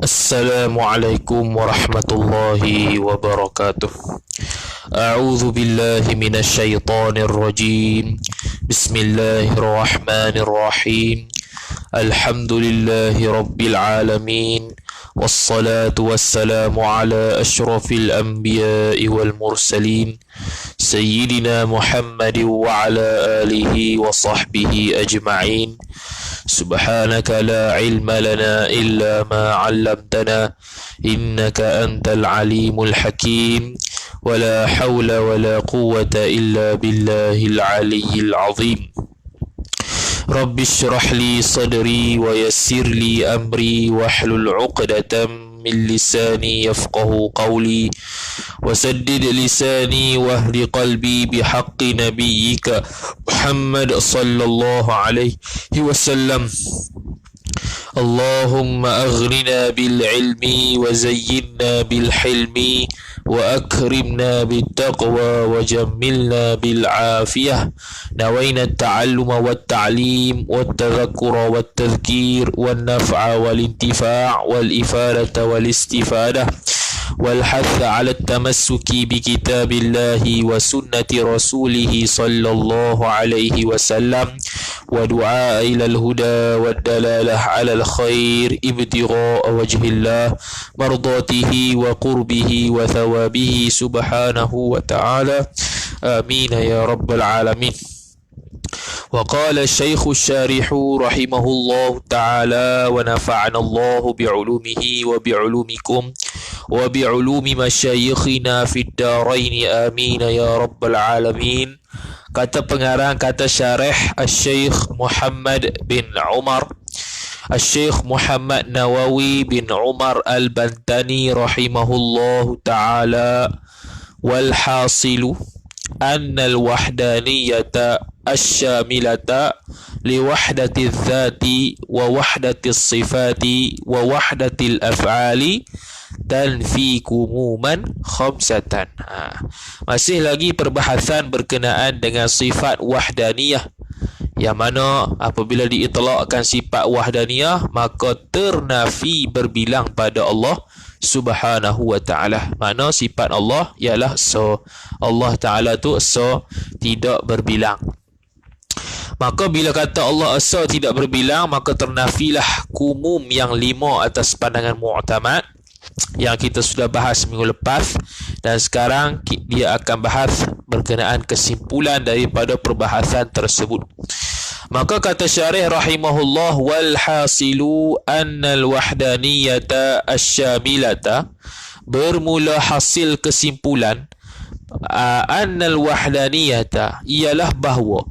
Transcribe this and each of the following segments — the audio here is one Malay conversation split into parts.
Assalamualaikum warahmatullahi wabarakatuh. A'udzu billahi minasyaitonir rajim. Bismillahirrahmanirrahim. Alhamdulillahi rabbil alamin. Wassalatu wassalamu ala asyrafil anbiya'i wal mursalin Sayyidina Muhammad wa ala alihi wa sahbihi ajma'in. Subhanaka la ilma lana illa ma 'allamtana innaka antal alimul hakim. Wala hawla wala quwwata illa billahil aliyyil azim. Rabbi shrah li sadri wa yassir li amri wahlul 'uqdatam min lisani yafqahu qawli wasaddid lisani wahdi qalbi bihaqqi nabiyyika Muhammad sallallahu alaihi wasallam. Allahumma aghnina bil ilmi wa zayyinna bil hilmi wa akrimna bit taqwa wa jammilna bil afiyah. Nawayna at-ta'alluma wat ta'lim wat tadhakkura wat tadhkir wan naf'a wal intifa' wal ifadata wal istifadah والحث على التمسك بكتاب الله وسنة رسوله صلى الله عليه وسلم ودعاء إلى الهدى والدلالة على الخير ابتغاء وجه الله مرضاته وقربه وثوابه سبحانه وتعالى آمين يا رب العالمين. وقال الشيخ الشارح رحمه الله تعالى ونفعنا الله بعلومه وبعلومكم وبعلوم مشايخنا في الدارين آمين يا رب العالمين. Kata pengarang, kata syarih Al-Syekh Muhammad bin Umar Al-Syekh Muhammad Nawawi bin Umar Al-Bantani rahimahullahu ta'ala. Walhasilu anna al-wahdaniyata الشاملة لوحدة الذات ووحدة الصفات ووحدة الأفعال تنفي كموما خمسة. Masih lagi perbahasan berkenaan dengan sifat wahdaniyah, yang mana apabila diitlaqkan sifat wahdaniyah maka ternafi berbilang pada Allah Subhanahu wa ta'ala. Mana sifat Allah ialah Allah Ta'ala tu tidak berbilang. Maka bila kata Allah Asa tidak berbilang, maka ternafilah kumum yang 5 atas pandangan mu'tamad yang kita sudah bahas minggu lepas, dan sekarang dia akan bahas berkenaan kesimpulan daripada perbahasan tersebut. Maka kata syarih rahimahullah, wal hasilu annal wahdaniyata asyamilata, bermula hasil kesimpulan annal wahdaniyata ialah bahawa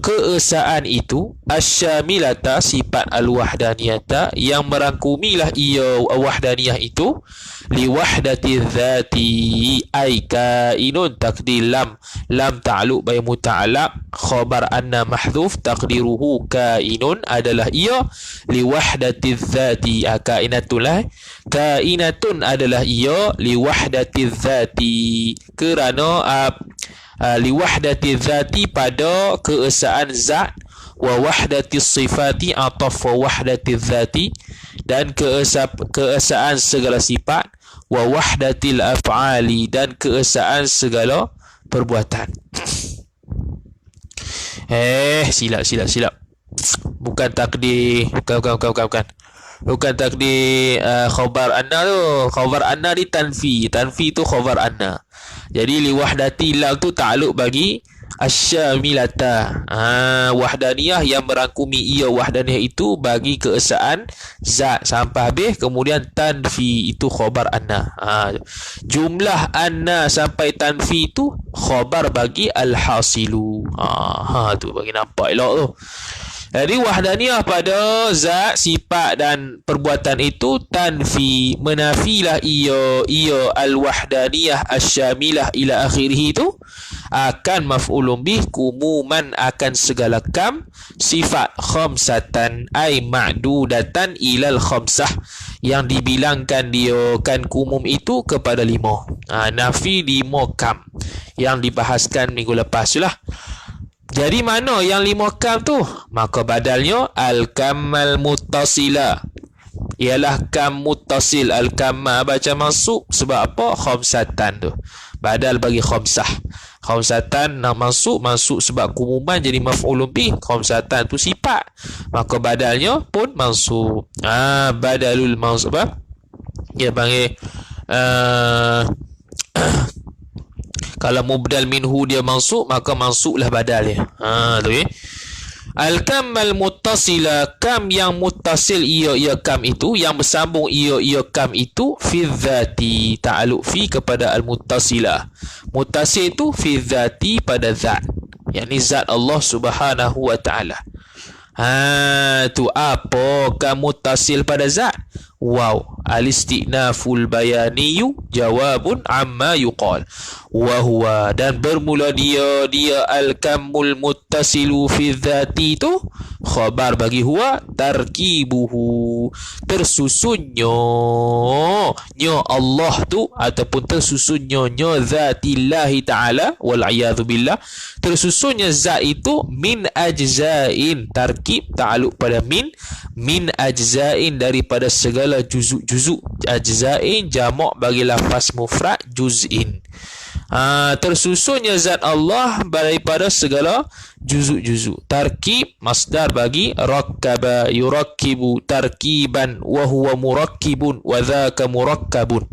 keesaan itu asyamilata, sifat al-wahdaniyata yang merangkumilah ia wahdaniyah itu, li wahdati dzati ay kainun, takdir lam ta'alluq by muta'allaq, khabar anna mahdhuf taqdiruhu kainun adalah ia, li wahdati dzati kainatun adalah ia, li wahdati dzati kerana liwahdati dzati pada keesaan zat, wa wahdati sifati ataf wa wahdati dzati, dan keesaan segala sifat, wa wahdatil af'ali, dan keesaan segala perbuatan. Silap. Bukan takdir, bukan takdir khabar anna tu. Khabar anna di tanfi tu khabar anna. Jadi li wahdati lam tu ta'alluq bagi asyamilata, wahdaniyah yang merangkumi ia wahdaniyah itu bagi keesaan zat sampai habis, kemudian tanfi itu khabar anna. Jumlah anna sampai tanfi itu khabar bagi al-hasilu. Tu bagi nampak elok tu. Jadi wahdaniyah pada zat, sifat dan perbuatan itu tanfi, menafilah ia al-wahdaniyah asyamilah ila akhirih itu akan maf'ulun bih kumuman, akan segala kam, sifat khamsatan ay ma'dudatan ilal khamsah, yang dibilangkan dia kan kumum itu kepada 5. Nafi 5 kam yang dibahaskan minggu lepas lah. Jadi mana yang 5 kam tu? Maka badalnya al-kamal muttasila. ialah kam muttasil. Al-kamma baca mansub sebab apa? Khamsatan tu. Badal bagi khamsah. Khamsatan nak mansub sebab kumuman jadi maf'ulun bih. Khamsatan tu sifat. Maka badalnya pun mansub. Badalul mansub apa? Dia panggil kalau mubdal minhu dia mansub, maka mansublah badal dia. Tu Al-kammal muttasila, kam yang muttasil ia kam itu, yang bersambung ia kam itu, fi dzati, ta'alluq fi kepada al-muttasila. Muttasil itu fi dzati pada zat, yakni zat Allah Subhanahu wa taala. Tu apa kam muttasil pada zat? Wow, al-istinaful bayaniyu jawabun amma yuqal. Wa huwa, dan bermula dia al-kamul muttasilu fi dzati itu khabar bagi huwa tarkibuhu, tersusunnya Allah tu ataupun tersusunnya zatillahi ta'ala wal a'yadhu billah, tersusunnya zat itu min ajzain, tarkib ta'alluq pada min ajzain, daripada segala juzuk-juzuk. Ajzain jamak bagi lafaz mufrad juz'in. Tersusunnya zat Allah daripada segala juzuk-juzuk. Tarkib masdar bagi rakkaba yurakkibu tarkiban wa huwa murakkibun wa dzaka murakkabun.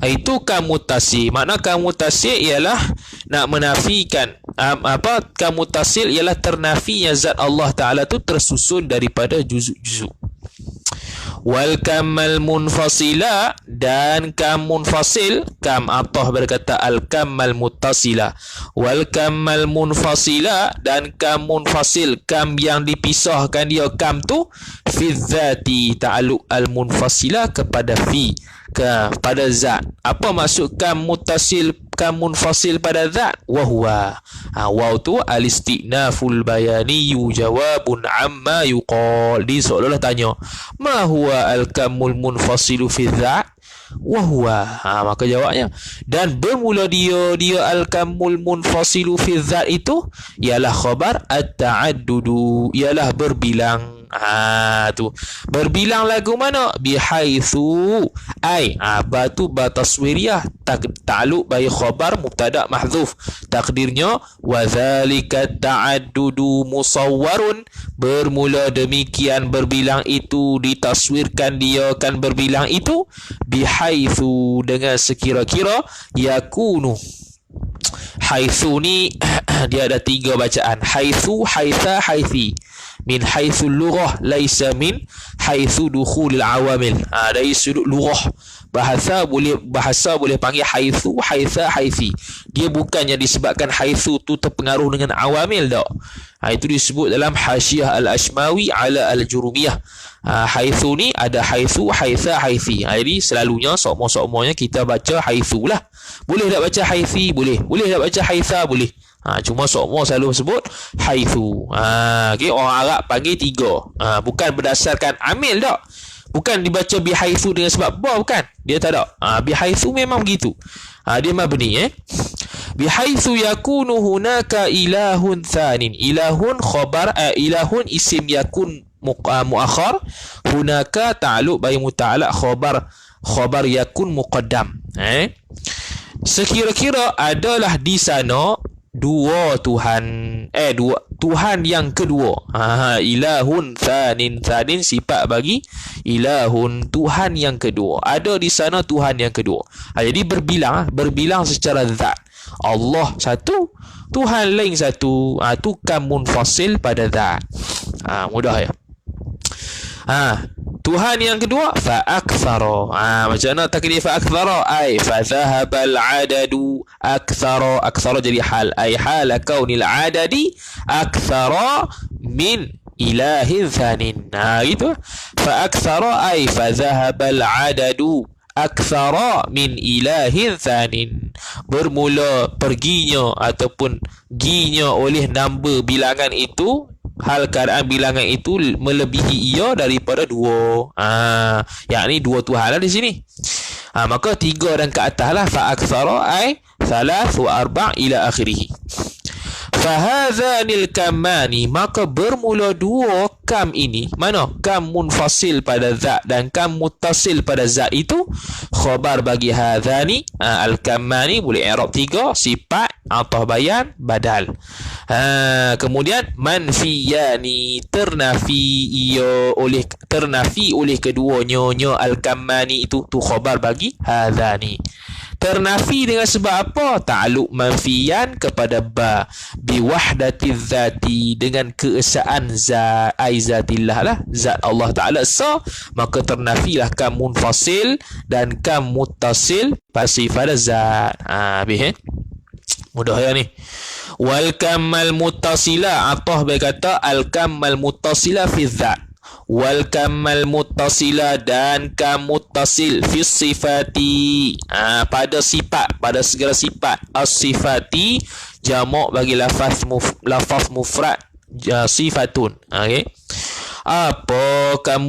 Itu kamutasi. Makna kamutasi ialah nak menafikan kamutasil ialah ternafinya zat Allah Ta'ala tu tersusun daripada juzuk-juzuk. Wal kamal munfasila, dan kam munfasil, kam atah berkata al kamal muttasila. Wal kamal munfasila, dan kam munfasil, kam yang dipisahkan dia kam tu fi dzati, ta'alluq al munfasila kepada fi, kepada zat. Apa maksud kam muttasil, kam munfasil pada zat? Wahuwa, waw tu al-istinaful bayaniyu jawabun amma yuqal. Dia seolah-olah tanya, ma huwa al-kamul munfasilu fi zat? Wahuwa, maka jawabnya, dan bermula dia al-kamul munfasilu fi zat itu ialah khabar at-ta'addudu, ialah berbilang. Tu berbilang lagu mana? Bihaitsu, ai batu bataswiriyah, ta'alluq bagi khabar mubtada mahdzuf, takdirnya wa dzalika ta'addudu musawwarun, bermula demikian berbilang itu ditaswirkan dia kan berbilang itu bihaitsu, dengan sekira-kira, yakunu. Haitsu ni dia ada 3 bacaan, haitsu, haitsa, haithi. Min haitsul lughah laisa min haitsu dukhulil awamil. Dari sudut lughah bahasa boleh panggil haitsu, haitsa, haithi. Dia bukannya disebabkan haitsu tu terpengaruh dengan awamil tak. Itu disebut dalam Hasyiah Al-Ashmawi ala Al-Jurumiyah. Haitsu ni ada haitsu, haitsa, haithi. Jadi selalunya sokmo-sokmonya kita baca haitsu lah. Boleh tak baca haithi? Boleh. Boleh tak baca haitsa? Boleh. Cuma sokmo selalu sebut haitsu. Okay, orang Arab panggil 3. Bukan berdasarkan amil tak. Bukan dibaca bihaitsu dengan sebab ba, bukan. Dia tak ada. Bihaitsu memang begitu. Dia mabni bihaitsu yakunu hunaka ilahun thanin. Ilahun khabar, ilahun isim yakun muakhar, hunaka ta'alluq bagi muta'alaq khabar yakun muqaddam. Sekira-kira adalah di sana dua Tuhan, Tuhan yang kedua. Ilahun thanin, thanin sifat bagi ilahun, Tuhan yang kedua. Ada di sana Tuhan yang kedua. Jadi berbilang secara zat. Allah satu, Tuhan lain satu. Tu kam munfasil pada zat. Mudah ya. Tuhan yang kedua fa'akthara. Macam mana takdir fa'akthara? Ay fadhahabal adadu akthara. Akthara jadi hal, ay hal kaunil adadi akthara min ilahin thanin. Gitu. Fa'akthara ay fadhahabal adadu akthara min ilahin thanin. Bermula perginya ataupun ginya oleh number bilangan itu, hal keadaan bilangan itu melebihi ia daripada 2. Yakni 2 Tuhan lah di sini. Maka 3 dan ke atas lah. Fa aktsara ay 3 wa 4 ila akhirih. Fahadhanil kamani, maka bermula dua kam ini. Mana? Kam munfasil pada zat dan kam muttasil pada zat itu khabar bagi hadhani. Al-kamani boleh i'rab tiga, sifat, atah bayan, badal. Kemudian manfiyani, ternafi oleh keduanya al-kamani itu tu khabar bagi hadhani. Ternafi dengan sebab apa? Ta'alluq manfiyan kepada ba biwahdati zati, dengan keesaan zat, ai zatillah lah, zat Allah Ta'ala. So maka ternafilah kam munfasil dan kam muttasil pasifat zat. Mudah ya ni. Wal kammal muttasila, atah berkata al kammal muttasila fi zat, wal kammal muttasila dan kam muttasil fi sifati, pada sifat, pada segala sifat. As-sifati jamak bagi lafaz mufrad sifatun. Okey, apa kam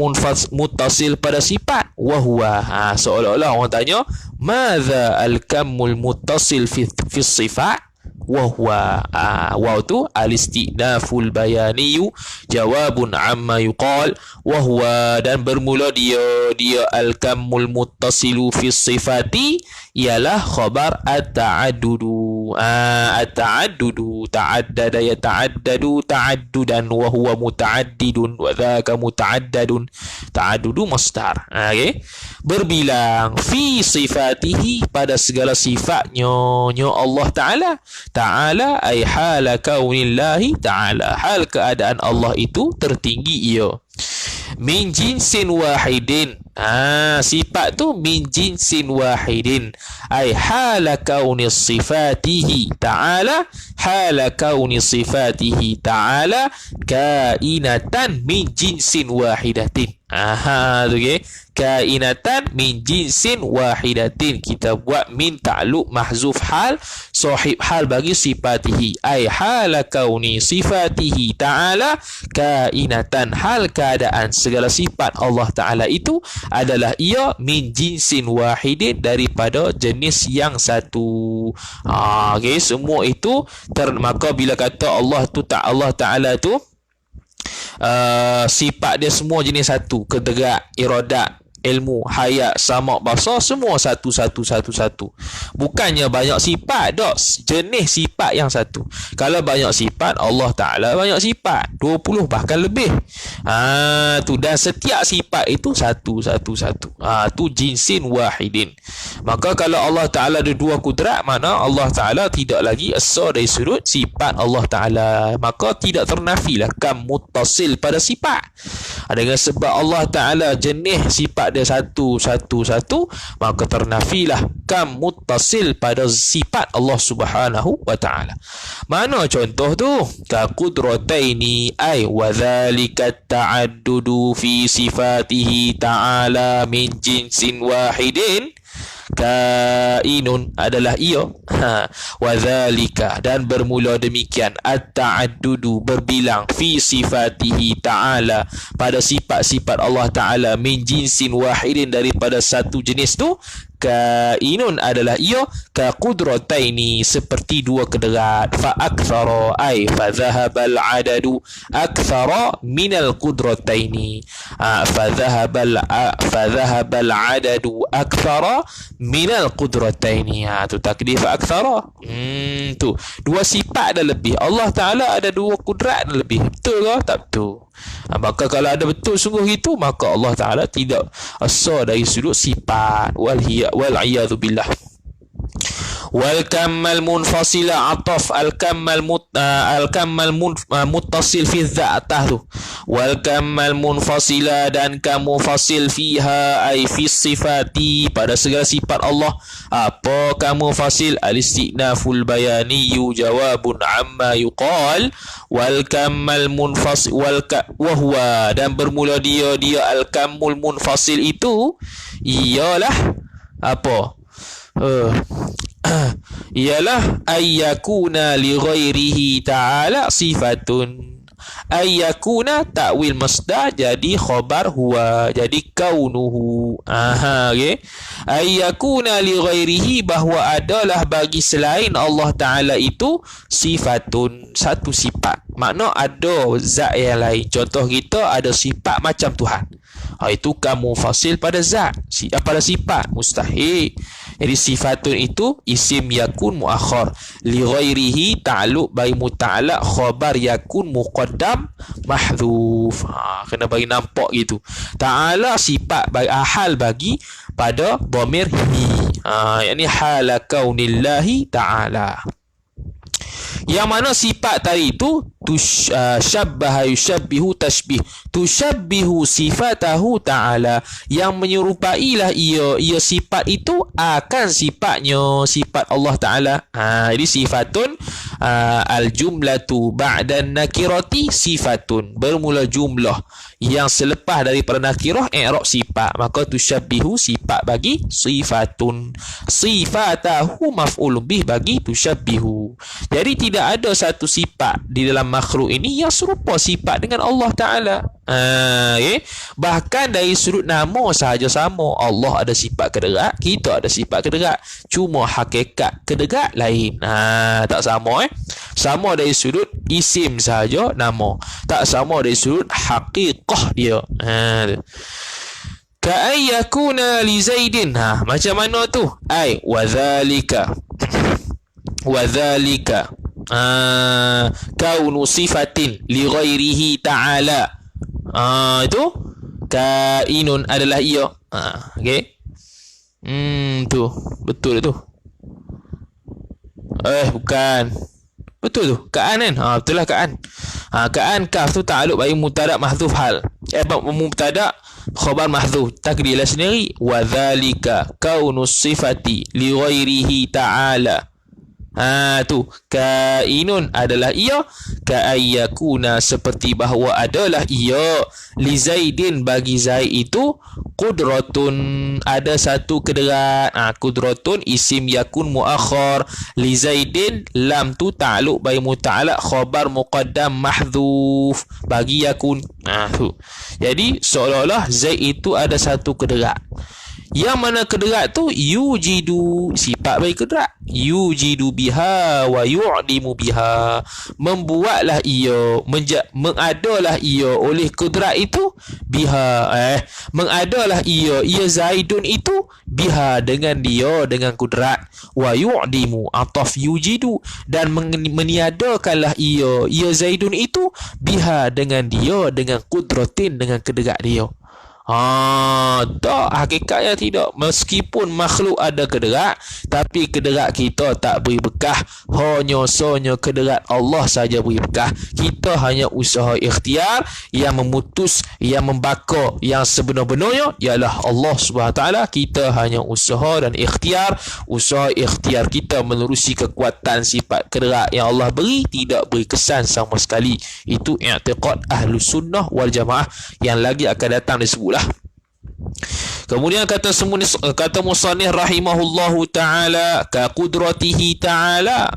muttasil pada sifat? Wa huwa, seolah-olah orang tanya madza al-kamul muttasil fi sifat? Wahwa, waw tu al-istinaful bayaniyu jawabun amma yuqal. Wahwa, dan bermula dia al-kamul muttasilu fi sifati ialah khabar at-ta'addudu. At-ta'addudu, ta'addada yata'addadu ta'addudan, wa huwa muta'addidun wa dhaka muta'addadun. Ta'addudu masdar. Okay? Berbilang fi sifatihi, pada segala sifatnya Allah Ta'ala. Ta'ala ay hala kaunillahi ta'ala, hal keadaan Allah itu tertinggi ia. Min jinsin wahidin, sifat tu min jinsin wahidin, ay hala kauni sifatihi ta'ala, hala kauni sifatihi ta'ala kainatan min jinsin wahidatin. Tu okay? Kainatan min jinsin wahidatin, kita buat min ta'alluq mahzuf hal, sahib hal bagi sifatihi, ay hala kauni sifatihi ta'ala kainatan, hal keadaan segala sifat Allah Ta'ala itu adalah ia min jinsin wahidin, daripada jenis yang satu. Okay, semua itu maka bila kata Allah Ta'ala tu sifat dia semua jenis satu, kedera, iradat, ilmu, hayat, samak, basar, semua satu. Bukannya banyak sifat, dok, jenis sifat yang satu. Kalau banyak sifat, Allah Ta'ala banyak sifat, 20 bahkan lebih. Tu, dan setiap sifat itu satu. Tu jinsin wahidin. Maka kalau Allah Ta'ala ada dua kudrat, mana Allah Ta'ala tidak lagi asal dari sudut sifat Allah Ta'ala, maka tidak ternafilah kam muttasil pada sifat. Dengan sebab Allah Ta'ala jenis sifat dia satu, maka ternafilah kam muttasil pada sifat Allah Subhanahu wa Ta'ala. Mana contoh tu? Ka qudrataini, ay wa dzalika ta'addudu fi sifatihi ta'ala min jinsin wahidin. Kainun adalah ia, wadzalika, dan bermula demikian, at-ta'addudu, berbilang, fi sifatihi ta'ala, pada sifat-sifat Allah Ta'ala, min jinsin wahidin, daripada satu jenis tu. Kainun adalah ia, ka qudrataini, seperti dua kederat, fa akthara, ay fa dhahabal adadu akthara minal qudrataini, fa dhahabal adadu akthara minal qudrataini. Tu takdir fa akthara. Tu dua sifat ada lebih, Allah Ta'ala ada dua kudrat ada lebih. Betul ke? Tak betul. Maka kalau ada betul sungguh itu, maka Allah Ta'ala tidak asal dari sudut sifat. Wal-iyadhu billah. Wal kammal munfasila, ataf al kammal muttasil fi dzat tu. Wal kammal munfasila, dan kam mufasil fiha, ay fi sifati, pada segala sifat Allah. Apa kam mufasil? Al-istinaful bayaniyu jawabun amma yuqal. Wal kammal munfasil wa huwa, dan bermula dia al kamul munfasil itu ialah apa? Ialah ayyakuna li ghairihi ta'ala sifatun. Ayyakuna ta'wil masdar jadi khabar huwa, jadi kaunuhu. Okey. Ayyakuna li ghairihi, bahawa adalah bagi selain Allah Taala itu sifatun, satu sifat. Makna ada zat yang lain. Contoh kita ada sifat macam Tuhan. Itu kamu fasil pada zat, pada sifat, mustahil. Jadi sifatun itu isim yakun muakhar, li ghairihi ta'alluq bai muta'allaq khabar yakun muqaddam mahdhuf. Kena bagi nampak gitu. Ta'ala sifat bagi hal bagi pada dhamir hi. Yakni hala kaunillahi ta'ala. Yang mana sifat tadi itu syabbaha yusyabbihu tashbih, tusyabbihu sifatahu ta'ala, yang menyerupailah ia sifat itu akan sifatnya, sifat Allah Ta'ala. Jadi sifatun al-jumlatu ba'dan nakirati sifatun, bermula jumlah yang selepas daripada nakirah i'rab sifat, maka tusyabbihu sifat bagi sifatun, sifatahu maf'ul bih bagi tusyabbihu. Jadi tidak ada satu sifat di dalam makhluk ini yang serupa sifat dengan Allah Ta'ala. Okay? Bahkan dari sudut nama sahaja sama. Allah ada sifat kederat, kita ada sifat kederat, cuma hakikat kederat lain. Tak sama. Sama dari sudut isim sahaja nama, tak sama dari sudut haqiqah dia. Ka'ayyakuna li Zaidin. Macam mana tu? Ai wadhalika kaunu sifatin li ghairihi ta'ala. Itu kainun adalah ia. Okey. Tu betul tu. Bukan. Betul tu. Ka'an kan? Betul lah ka'an. Ka'an kaf tu ta'alluq bagi mubtada mahdzuf hal. Mubtada khabar mahdzuf, takdirlah sendiri. Wa dzalika kaunu sifati li ghairihi ta'ala. Tu kainun adalah ia, ka'ayyakuna seperti bahawa adalah ia, li Zaidin bagi Zaid itu, qudratun ada satu kederat. Qudratun isim yakun muakhar, li Zaidin lam tu ta'alluq bai muta'allaq khabar muqaddam mahdhuf bagi yakun. Tu. Jadi seolah-olah Zaid itu ada satu kederat. Yang mana kederat tu yujidu, sifat bagi kederat, yujidu biha wa yu'dimu biha, membuatlah ia, mengadalah ia oleh kederat itu, biha mengadalah ia Zaidun itu, biha dengan dia, dengan kudrat, wa yu'dimu ataf yujidu, dan meniadakanlah ia Zaidun itu, biha dengan dia, dengan kudratin, dengan kederat dia. Tak, hakikatnya tidak. Meskipun makhluk ada kederat, tapi kederat kita tak beri bekah. Hanya kederat Allah saja beri bekah. Kita hanya usaha ikhtiar, yang memutus, yang membakar, yang sebenar-benarnya ialah Allah SWT. Kita hanya usaha dan ikhtiar. Usaha ikhtiar kita menerusi kekuatan sifat kederat yang Allah beri, tidak beri kesan sama sekali. Itu i'tiqad Ahlus Sunnah wal Jamaah yang lagi akan datang disebutlah. Kemudian kata musannif rahimahullahu ta'ala, ka qudratihi ta'ala.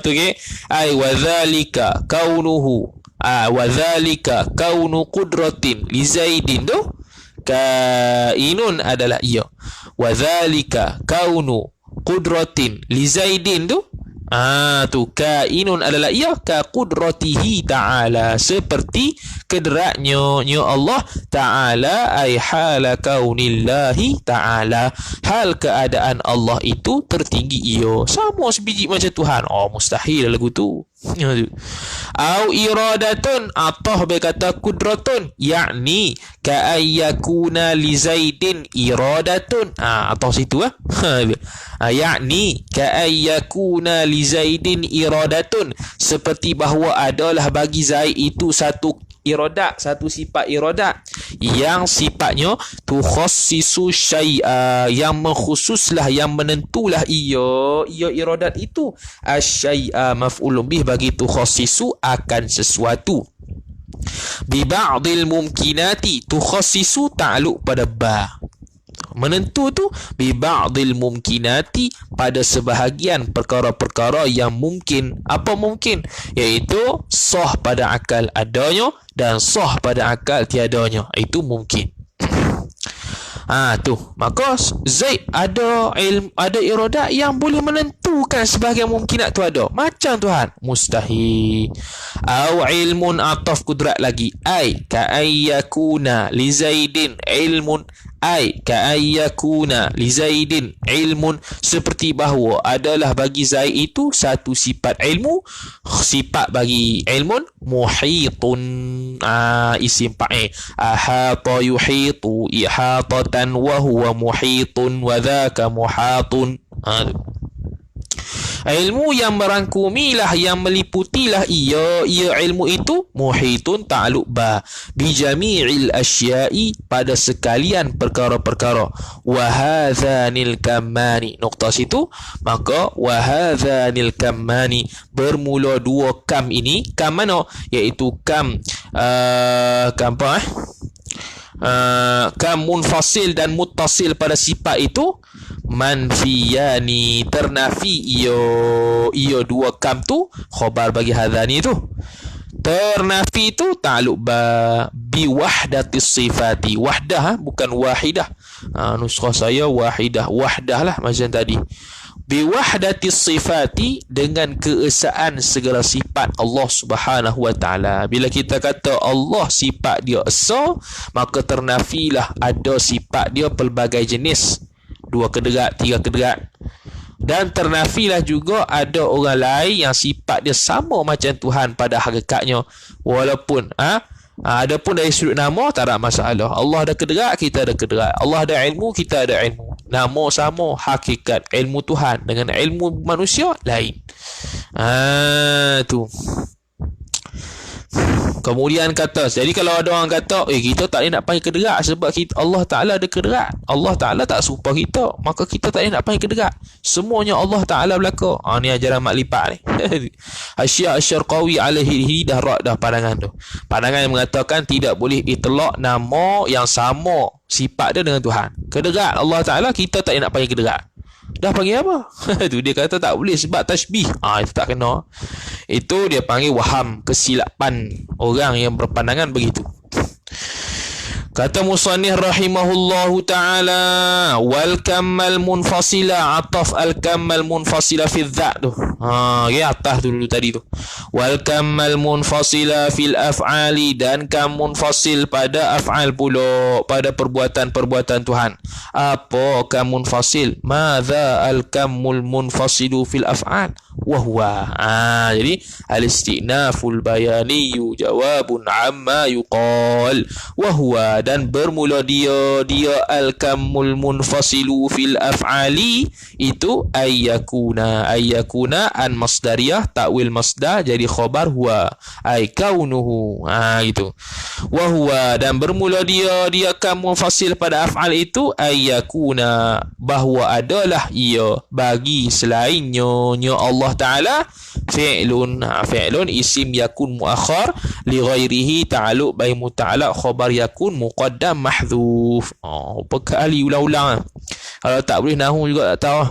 Tu okey. Ai wa dzalika kaunuhu wa dzalika kaunu qudratin li Zaidin tu kainun adalah ia. Wa dzalika kaunu qudratin li Zaidin tu tu kainun adalah ia, ka qudratihi ta'ala, seperti kedratnya Allah Ta'ala, ay hala kaunillahi ta'ala, hal keadaan Allah itu tertinggi ia, sama sebiji macam Tuhan. Mustahil lagu tu. Au iradatun, atau berkata kudratun, yakni ka'ayyakuna li Zaidin iradatun. Atau situ yakni ka'ayyakuna li Zaidin iradatun, seperti bahawa adalah bagi Zaid itu satu iradat, satu sifat iradat yang sifatnya tukhassisu syai'a, yang mengkhususlah, yang menentulah ia iradat itu, asyai'a maf'ulun bih bagi tukhassisu akan sesuatu, bi ba'dil mumkinati, tukhassisu ta'alluq pada ba. Menentu tu bi ba'dil mumkinati, pada sebahagian perkara-perkara yang mungkin. Apa mungkin? Iaitu sah pada akal adanya dan sah pada akal tiadanya. Itu mungkin. Tu maka Zaid ada iradat yang boleh menentukan sebahagian mungkinat tu ada. Macam Tuhan mustahil. Au ilmun, ataf kudrat lagi. Ai ka ayyakuna li Zaidin ilmun, ai ka ayyakuna li Zaidin ilmun, seperti bahawa adalah bagi Zaid itu satu sifat ilmu. Sifat bagi ilmun muhitun, isim fa'il. Ahata yuhitu ihatatan wa huwa muhitun wa dhaka muhatun. Ilmu yang merangkumilah, yang meliputilah ia ilmu itu. Muhitun ta'alluq ba bi jami'il asya'i, pada sekalian perkara-perkara. Wa hadzanil kammani, nokta situ. Maka wa hadzanil kammani, bermula dua kam ini. Kam mana? Iaitu kam apa kam munfasil dan muttasil pada sifat itu. Manfiyani, ternafi iyo dua kam tu khabar bagi hadzani tu. Ternafi tu ta'alluq bi wahdatis sifati. Wahdah, bukan wahidah. Nuskah saya wahidah lah macam tadi. Bi wahdatis sifati, dengan keesaan segala sifat Allah Subhanahu wa taala. Bila kita kata Allah sifat dia esa, maka ternafilah ada sifat dia pelbagai jenis. 2 kederat, 3 kederat. Dan ternafilah juga ada orang lain yang sifat dia sama macam Tuhan pada hakikatnya. Walaupun adapun dari sudut nama tak ada masalah. Allah ada kederat, kita ada kederat. Allah ada ilmu, kita ada ilmu. Nama sama, hakikat ilmu Tuhan dengan ilmu manusia lain. Tu. Kemudian kata, jadi kalau ada orang kata kita tak boleh nak panggil kederat sebab kita, Allah Ta'ala ada kederat, Allah Ta'ala tak serupa kita, maka kita tak boleh nak panggil kederat. Semuanya Allah Ta'ala belaka. Ni ajaran mak lipat ni. Asy-Syaikh Asy-Syarqawi alaihi dah pandangan tu. Pandangan yang mengatakan tidak boleh itlaq nama yang sama sifat dia dengan Tuhan. Kederat Allah Ta'ala, kita tak boleh nak panggil kederat. Dah panggil apa? Tu dia kata tak boleh sebab tashbih. Itu tak kena. Itu dia panggil waham, kesilapan orang yang berpandangan begitu. Kata musannif rahimahullahu ta'ala, wal kammal munfasila, ataf al kammal munfasila fi dzat tu. Atas tu dulu tadi tu. Wal kammal munfasila fil af'ali, dan kam munfasil pada af'al pula, pada perbuatan-perbuatan Tuhan. Apa kam munfasil? Madza al kammul munfasilu fil af'al? Wahwa. Jadi al-istinaful bayaniyu jawabun amma yuqal. Wahwa, dan bermula dia al-kammul munfasilu fil af'ali itu ayyakuna an masdariyah, takwil masdar jadi khabar huwa, ay kaunuhu. Gitu. Wa huwa, dan bermula dia kam munfasil pada af'al itu ayyakuna, bahawa adalah ia bagi selainnya Allah Ta'ala fi'lun isim yakun muakhar li ghairihi ta'alluq bai muta'allaq khabar yakun muqaddam mahdhuf. Berkali ulang-ulang. Kalau tak boleh nahu juga tak tahu.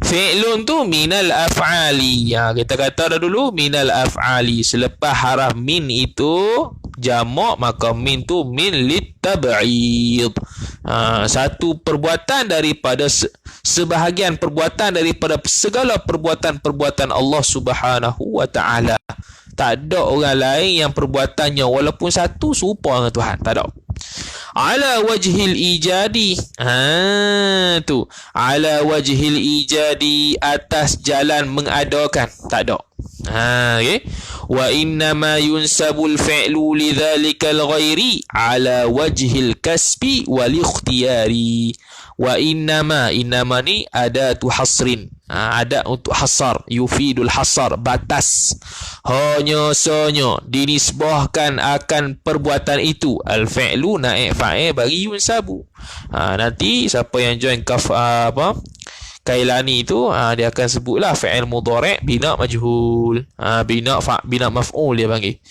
Fi'lun tu minal af'ali. Kita kata dah dulu minal af'ali. Selepas haraf min itu jamak, maka min tu min litab'id. Satu perbuatan daripada sebahagian perbuatan daripada segala perbuatan-perbuatan Allah Subhanahu wa ta'ala. Tak ada orang lain yang perbuatannya walaupun satu serupa dengan Tuhan. Tak ada. Ala wajhil ijadi. Tu. Ala wajhil ijadi, atas jalan mengadakan. Tak ada. Okay. Wa innama yunsabul fi'lu lidzalikal ghairi ala wajhil kasbi wal ikhtiyari. Wa innama ni adatu hasrin. Ada untuk hasar, yufidul hasar, batas. Hanya dinisbahkan akan perbuatan itu al-fi'lu naik fa'il bagi yunsabu. Nanti siapa yang join Kailani itu dia akan sebutlah fi'il mudhari' bina majhul. Bina maf'ul dia panggil.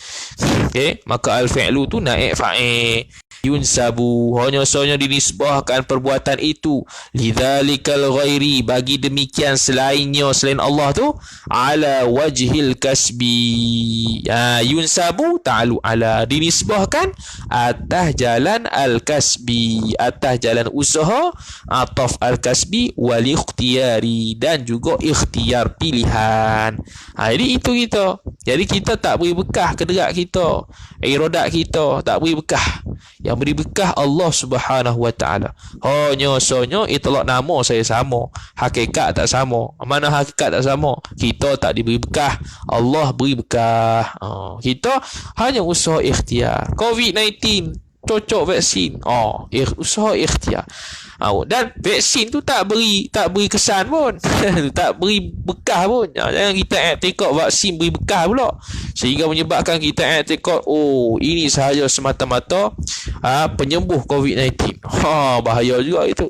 Okey, maka al-fi'lu tu naik fa'il. yunsabu, hanya dinisbahkan perbuatan itu, lidzalikal ghairi, bagi demikian selainnya, selain Allah tu, ala wajhil kasbi. Yunsabu ta'alu ala, dinisbahkan atas jalan al-kasbi, atas jalan usaha, ataf al-kasbi wal ikhtiyari, dan juga ikhtiar pilihan. Jadi itu kita. Jadi kita tak beri bekah ke derak kita, iradat kita tak beri bekah. Yang beri bekah Allah Subhanahu Wa Taala. Hanya itlaq nama saya sama, hakikat tak sama. Mana hakikat tak sama? Kita tak diberi bekah, Allah beri bekah. Kita hanya usaha ikhtiar. COVID-19 cocok vaksin. Usaha ikhtiar. Dan vaksin tu tak beri kesan pun. Tak beri bekah pun. Jangan kita i'tikad vaksin beri bekah pula, sehingga menyebabkan kita i'tikad ini sahaja semata-mata penyembuh COVID-19. Bahaya juga itu.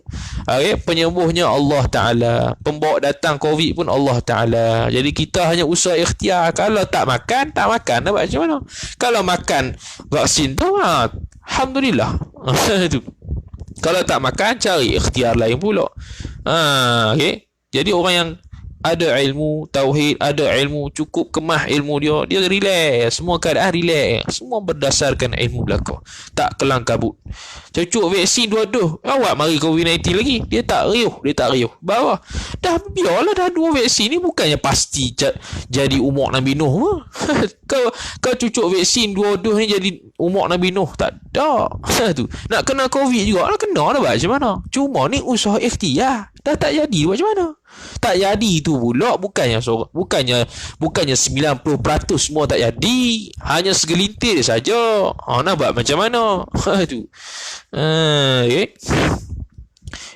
Penyembuhnya Allah Ta'ala, pembawa datang COVID pun Allah Ta'ala. Jadi kita hanya usaha ikhtiar. Kalau tak makan nak buat macam mana? Kalau makan vaksin tu, alhamdulillah. Itu. Kalau tak makan, cari ikhtiar lain pula. Jadi orang yang ada ilmu tauhid, ada ilmu, cukup kemah ilmu dia relax. Semua keadaan relax. Semua berdasarkan ilmu belaka. Tak kelang kabut. Cucuk vaksin 2 dos, awak mari COVID-19 lagi. Dia tak riuh. Bawah. Dah biarlah, dah 2 vaksin ni bukannya pasti jadi umur Nabi Nuh. Kau cucuk vaksin 2 dos ni jadi umur Nabi Nuh. Tak ada. Tu. Nak kena COVID juga, nak kena lah macam mana. Cuma ni usaha ikhtiar. Dah tak jadi macam mana? Tak jadi tu pula bukannya 90% semua tak jadi, hanya segelintir saja. Nak buat macam mana? Tu.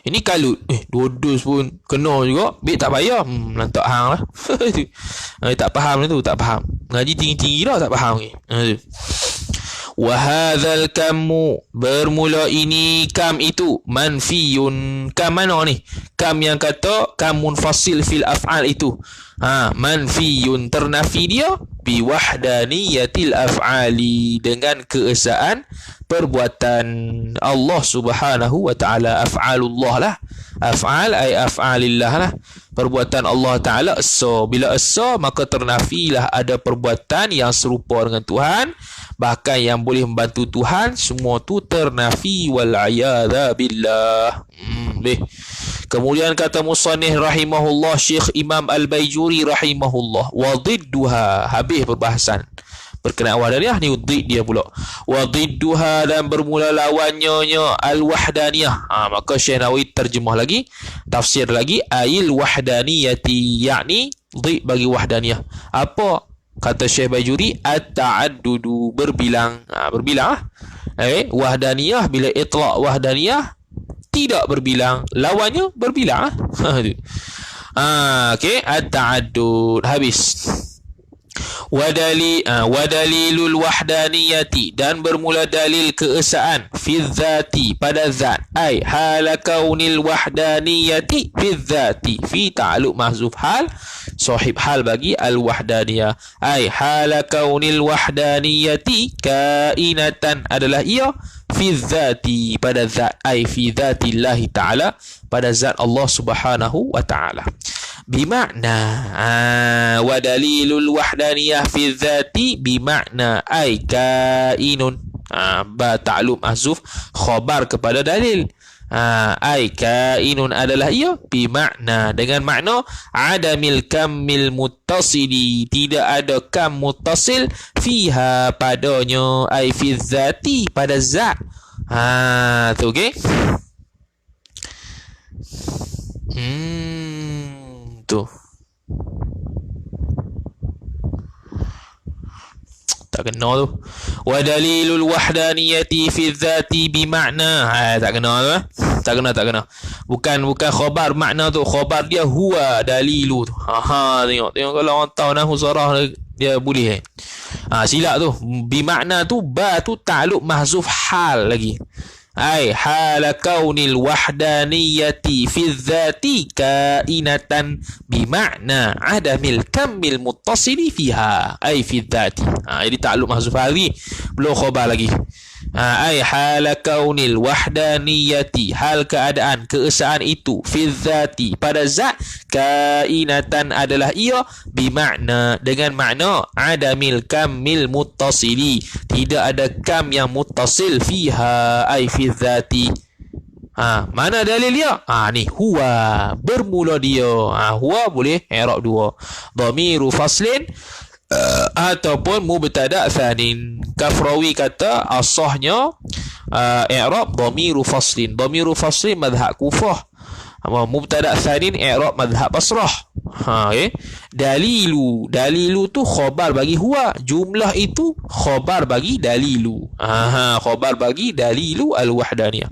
Ini kalut 2 dos pun kena juga, beg tak payah. Lantak hang lah. Tak faham tu, tak faham. Ngaji tinggi-tinggi dah tak faham ni. Wahadzal kammu, bermula ini kam itu, manfiyun. Kam mana ni? Kam yang kata kam munfasil fil af'al itu. Manfiyun, ternafi dia biwahdaniyatil af'ali, dengan keesaan perbuatan Allah Subhanahu Wa Ta'ala. Af'alullah lah. Af'al ay af'alillah lah. Perbuatan Allah Ta'ala esa. Bila esa, maka ternafilah ada perbuatan yang serupa dengan Tuhan, bahkan yang boleh membantu Tuhan. Semua tu ternafi, wal'ayadha billah. Kemudian kata musannif rahimahullah, Syekh Imam Al-Baijuri rahimahullah, wa dhidduha, habis perbahasan berkenaan wahdaniyah ni, dhid dia pula. Wa dhidduha, dan bermula lawannya al-wahdaniyah. Maka Syekh Nawawi terjemah lagi, tafsir lagi, ayil wahdaniyati, yakni dhid bagi wahdaniyah. Apa kata Syekh Baijuri? At-ta'addudu, berbilang. Berbilang. Wahdaniyah, bila itlaq wahdaniyah tidak berbilang, lawannya berbilang. At-ta'addud, habis. Wadalilul wahdaniyati, dan bermula dalil keesaan, fi dzati, pada zat, ai hala kaunil wahdaniyati fi dzati, fi ta'alluq mahzuf hal, sahib hal bagi al-wahdaniyah, ai hala kaunil wahdaniyati kainatan, adalah ia fi dzati, pada zat, ai fi dzatillahi ta'ala, pada zat Allah Subhanahu Wa Ta'ala. Bimakna wa dalilul wahdaniyah fi dzati bimakna ay kainun. Ba ta'lum mahzuf, khabar kepada dalil. Ay kainun, adalah ia, bimakna, dengan makna adamil kamil muttasili, tidak ada kam muttasil, fiha, padanya, ay fi dzati, pada zat. Tu okey. Tu tak kena tu. Wa dalilul wahdaniyati fi dzati bimakna. Tak kena tu. Tak kena. Bukan khabar makna tu. Khabar dia huwa dalilu tu. Tengok kalau orang tahu nahwu sarah dia boleh. Silap tu. Bimakna tu, ba tu ta'alluq mahzuf hal lagi. Ai hala kaunil wahdaniyati fi dzati kainatan bimakna adamil kamil muttasili fiha, ai fi dzati. Jadi ta'alluq mahzuf lagi, belum khabar lagi. Ai hala kaunil wahdaniyati, hal keadaan keesaan itu, fi dzati, pada zat, kainatan adalah ia, bimakna, dengan makna adamil kamil muttasili, tidak ada kam yang muttasil, fiha ai fi dzati. Mana dalil dia? Ni huwa, bermula dia. Huwa boleh i'rab dua, dhamiru faslin ataupun mubtada tsanin. Kafrawi kata asahnya i'rab dhamiru faslin. Dhamiru faslin madhhab Kufah. Mubtada tsanin i'rab madhhab Basrah. Okay. Dalilu tu khabar bagi huwa, jumlah itu khabar bagi dalilu. Khabar bagi dalilu al-wahdaniyah.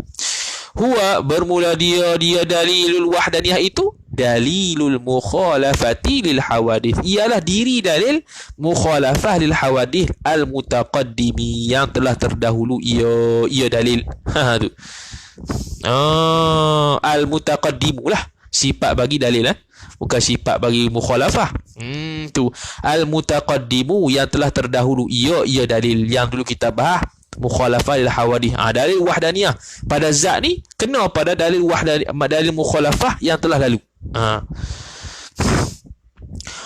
Huwa, bermula dia dalilul wahdaniyah itu dalilul mukhalafati lil hawadith, ialah diri dalil mukhalafah lil hawadith al mutaqaddimi, yang telah terdahulu ia dalil. Tu al mutaqaddimu lah sifat bagi dalil, bukan sifat bagi mukhalafah. Tu al mutaqaddimu, yang telah terdahulu ia dalil, yang dulu kita bahas mukhalafah lil hawadith. Dalil wahdaniyah pada zat ni kena pada dalil wahdaniyah, dalil mukhalafah yang telah lalu.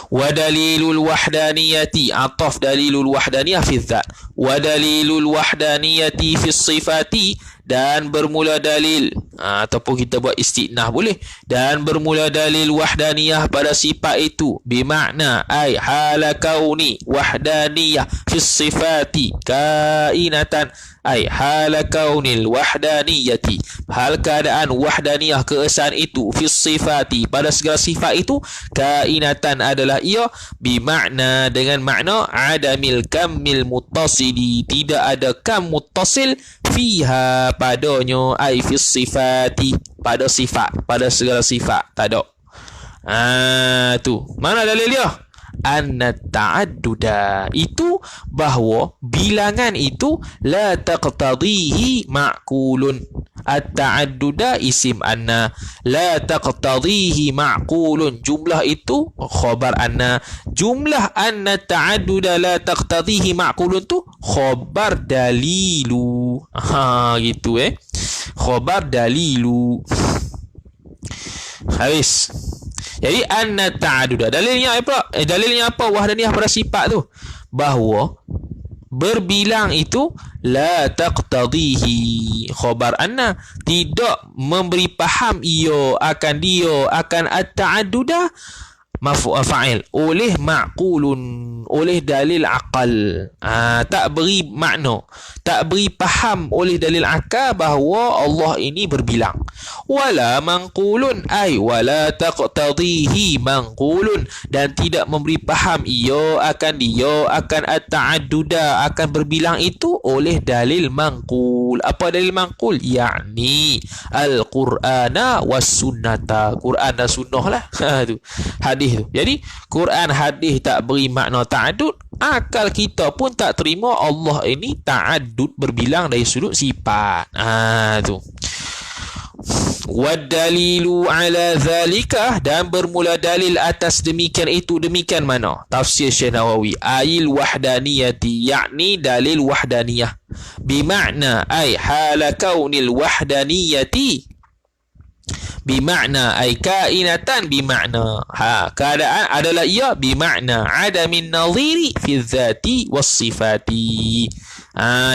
Wa dalilul wahdaniyati, ataf dalilul wahdaniyah fi dzat, wa dalilul wahdaniyati fi sifati, dan bermula dalil ataupun kita buat istinah boleh, dan bermula dalil wahdaniyah pada sifat itu, bimakna ai hala kauni wahdaniyah fi sifati kainatan, ai hala kaunil wahdaniyati, hal keadaan wahdaniyah keesaan itu, fi sifati pada segala sifat itu, kainatan adalah ia, bimakna dengan makna adamil kamil muttasili, tidak ada kam muttasil, fiha padanya, ai fi sifati pada sifat, pada segala sifat tak ada. Tu mana dalil dia? Anna ta'adduda, itu bahawa bilangan itu la taqtadihi ma'kulun. At-ta'adduda isim anna, la taqtadihi ma'kulun, jumlah itu khabar anna, jumlah anna ta'adduda la taqtadihi ma'kulun tu khabar dalilu. Gitu khabar dalilu. Habis. Jadi anna ta'aduda, dalilnya apa? Dalilnya apa wahdaniyah pada sifat tu? Bahawa berbilang itu la taqtadihi, khabar anna, tidak memberi faham ia akan at-ta'adduda fa'il oleh ma'qulun, oleh dalil aqal. Tak beri makna, tak beri faham oleh dalil akal bahawa Allah ini berbilang. Wala manqulun, ay wala taqtadihi manqulun, dan tidak memberi faham ia akan at-ta'adduda, akan berbilang itu oleh dalil manqul. Apa dalil manqul? Yakni al-Qur'ana was sunnata, Quran dan sunnah lah. Tu hadis tu. Jadi Quran hadis tak beri makna ta'addud, akal kita pun tak terima Allah ini ta'addud, berbilang dari sudut sifat. Tu. Wadalilu ala zalika, dan bermula dalil atas demikian itu, demikian mana? Tafsir Syekh Nawawi, ayil wahdaniyati, yakni dalil wahdaniyah, bimakna ay hala kaunil wahdaniyati, bimakna ay kainatan, bimakna keadaan adalah ia, bimakna adamin naziri fi dzati was sifati,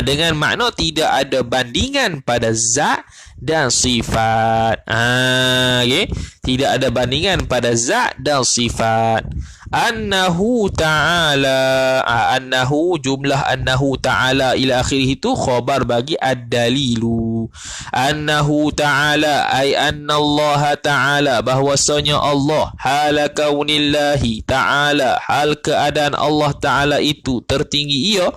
dengan makna tidak ada bandingan pada zat dan sifat. Okay? Tidak ada bandingan pada zat dan sifat. Annahu ta'ala, annahu, jumlah annahu ta'ala ila akhirih itu khabar bagi ad-dalilu. Annahu ta'ala ay anna Allah ta'ala, bahwasanya Allah, hala kaunillahi ta'ala, hal keadaan Allah ta'ala itu tertinggi ia,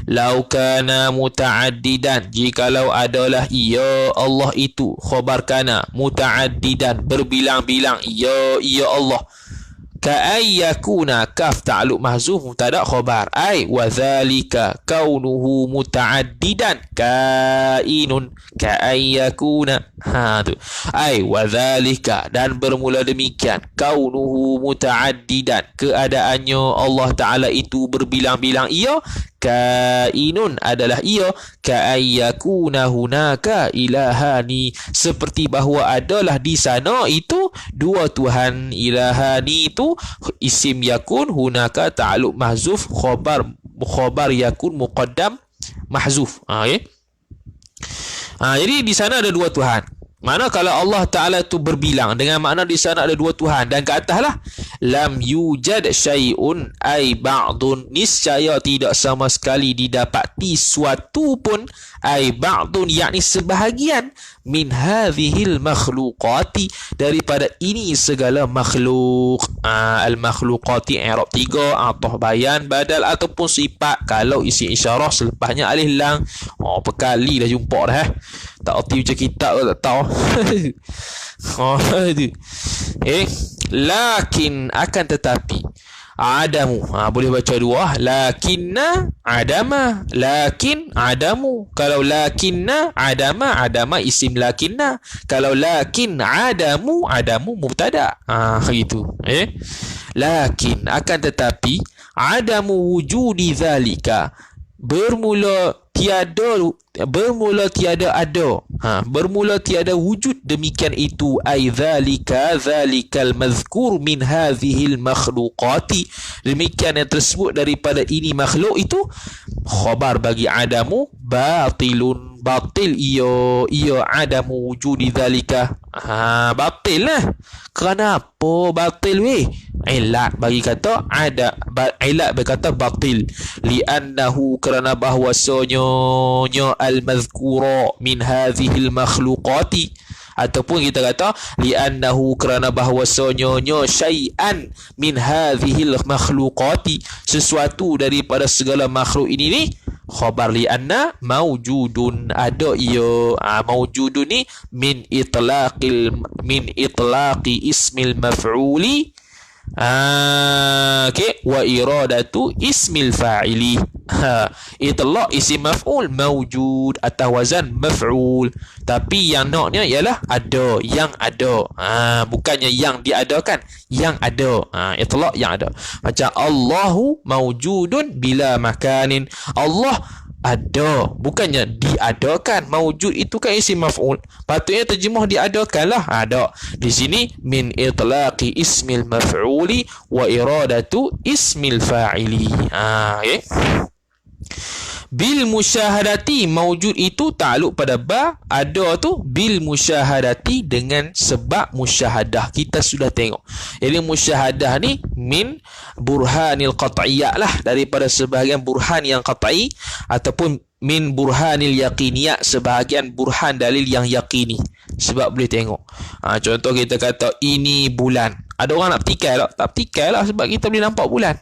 lau kana muta'addidan, jikalau adalah ia Allah itu, khabar kana muta'addidan, berbilang-bilang ia Allah, ka'ayyakuna, kaf ta'alluq mahzuf mubtada khabar, ay wa dzalika kaunuhu muta'addidan kainun ka'ayyakuna. Tu ay wa dzalika, dan bermula demikian, kaunuhu muta'addidan, keadaannya Allah Ta'ala itu berbilang-bilang ia, kainun adalah ia, ka'ayyakuna hunaka ilahani, seperti bahawa adalah di sana itu dua Tuhan. Ilahani itu isim yakun, hunaka ta'alluq mahzuf, khabar yakun muqaddam mahzuf. Okay? Jadi di sana ada dua Tuhan. Mana kalau Allah Ta'ala tu berbilang dengan makna di sana ada dua Tuhan, dan ke atas lah lam yujad syai'un ay ba'dun, niscaya tidak sama sekali didapati suatu pun, ay ba'dun yakni sebahagian, min hadhil makhluqati daripada ini segala makhluk. Al makhluqati i'rab 3, atau bayan, badal ataupun sifat. Kalau isi isyarah selepasnya alif lam, berkali dah jumpa dah. Tak erti macam kitab tak tahu. Lakin akan tetapi, adamu, boleh baca dua, lakinna adama, lakin adamu. Kalau lakinna adama isim lakinna. Kalau lakin adamu mubtada. Gitu. Lakin akan tetapi, adamu wujudi zalika, bermula tiada ada, bermula tiada wujud demikian itu, ai zalikal mazkur min hadhil makhluqati, demikian yang tersebut daripada ini makhluk itu, khabar bagi adamu, batilun, batil ia adamu wujudi zalika. Batil lah. Kenapa batil weh? Ilat bagi kata ada, ilat berkata batil, li'annahu, kerana bahwasanya al-mazkura min hadhil makhluqati, ataupun kita kata li'annahu, kerana bahwasanya syai'an min hadhil makhluqati, sesuatu daripada segala makhluk ini ni, khabar li'anna mawjudun, ada ia. Mawjudun ni min itlaqi ismil maf'uli, wa iradatu ismil fa'ili. Itlaq isim maf'ul mawjud atas wazan maf'ul, tapi yang naknya ialah ada, yang ada. Bukannya yang diadakan, yang ada. Itlaq yang ada. Macam Allahu mawjudun bila makanin, Allah ada, bukannya diadakan. Mawjud itu kan isim maf'ul, patutnya terjemah diadakanlah. Ada di sini min itlaqi ismil maf'uli wa iradatu ismil fa'ili. Okay. Bil musyahadati, mawjud itu takluk pada ba, ada tu bil musyahadati, dengan sebab musyahadah. Kita sudah tengok, jadi musyahadah ni min burhanil qat'iyah lah, daripada sebahagian burhan yang qat'i, ataupun min burhanil yaqiniyah, sebahagian burhan dalil yang yaqini, sebab boleh tengok. Contoh kita kata ini bulan, ada orang nak petikai tak? Tak petikai lah, sebab kita boleh nampak bulan.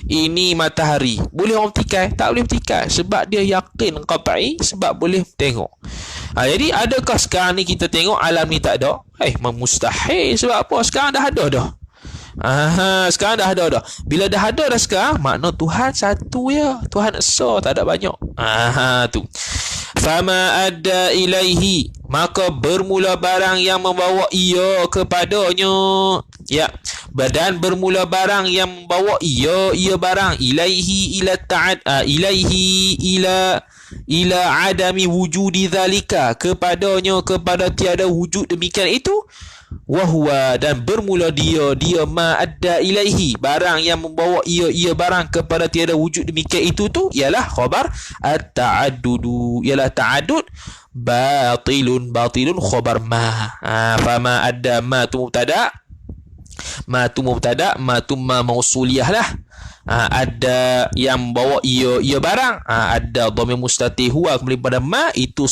Ini matahari, boleh orang petikai? Tak boleh petikai, sebab dia yakin qat'i, sebab boleh tengok. Jadi adakah sekarang ni kita tengok alam ni tak ada? Mustahil. Sebab apa? Sekarang dah ada dah. Sekarang dah ada dah. Bila dah ada dah sekarang, makna Tuhan satu ya. Tuhan esa, tak ada banyak. Tu. Fama adda ilaihi, maka bermula barang yang membawa ia kepadanya. Ya, badan bermula barang yang membawa ia barang, ilaihi ila ilaihi ila adami wujudi zalika, kepadanya, kepada tiada wujud demikian itu, wahwa, dan bermula dia ma adda ilaihi, barang yang membawa ia barang kepada tiada wujud demikian itu tu ialah khabar at-ta'addudu, ialah ta'addud, batilun khabar ma. Fama adda ma tu mubtada, ma mausuliyah lah. Ada yang bawa ia barang, ada dhamir mustatir huwa kembali pada ma, itu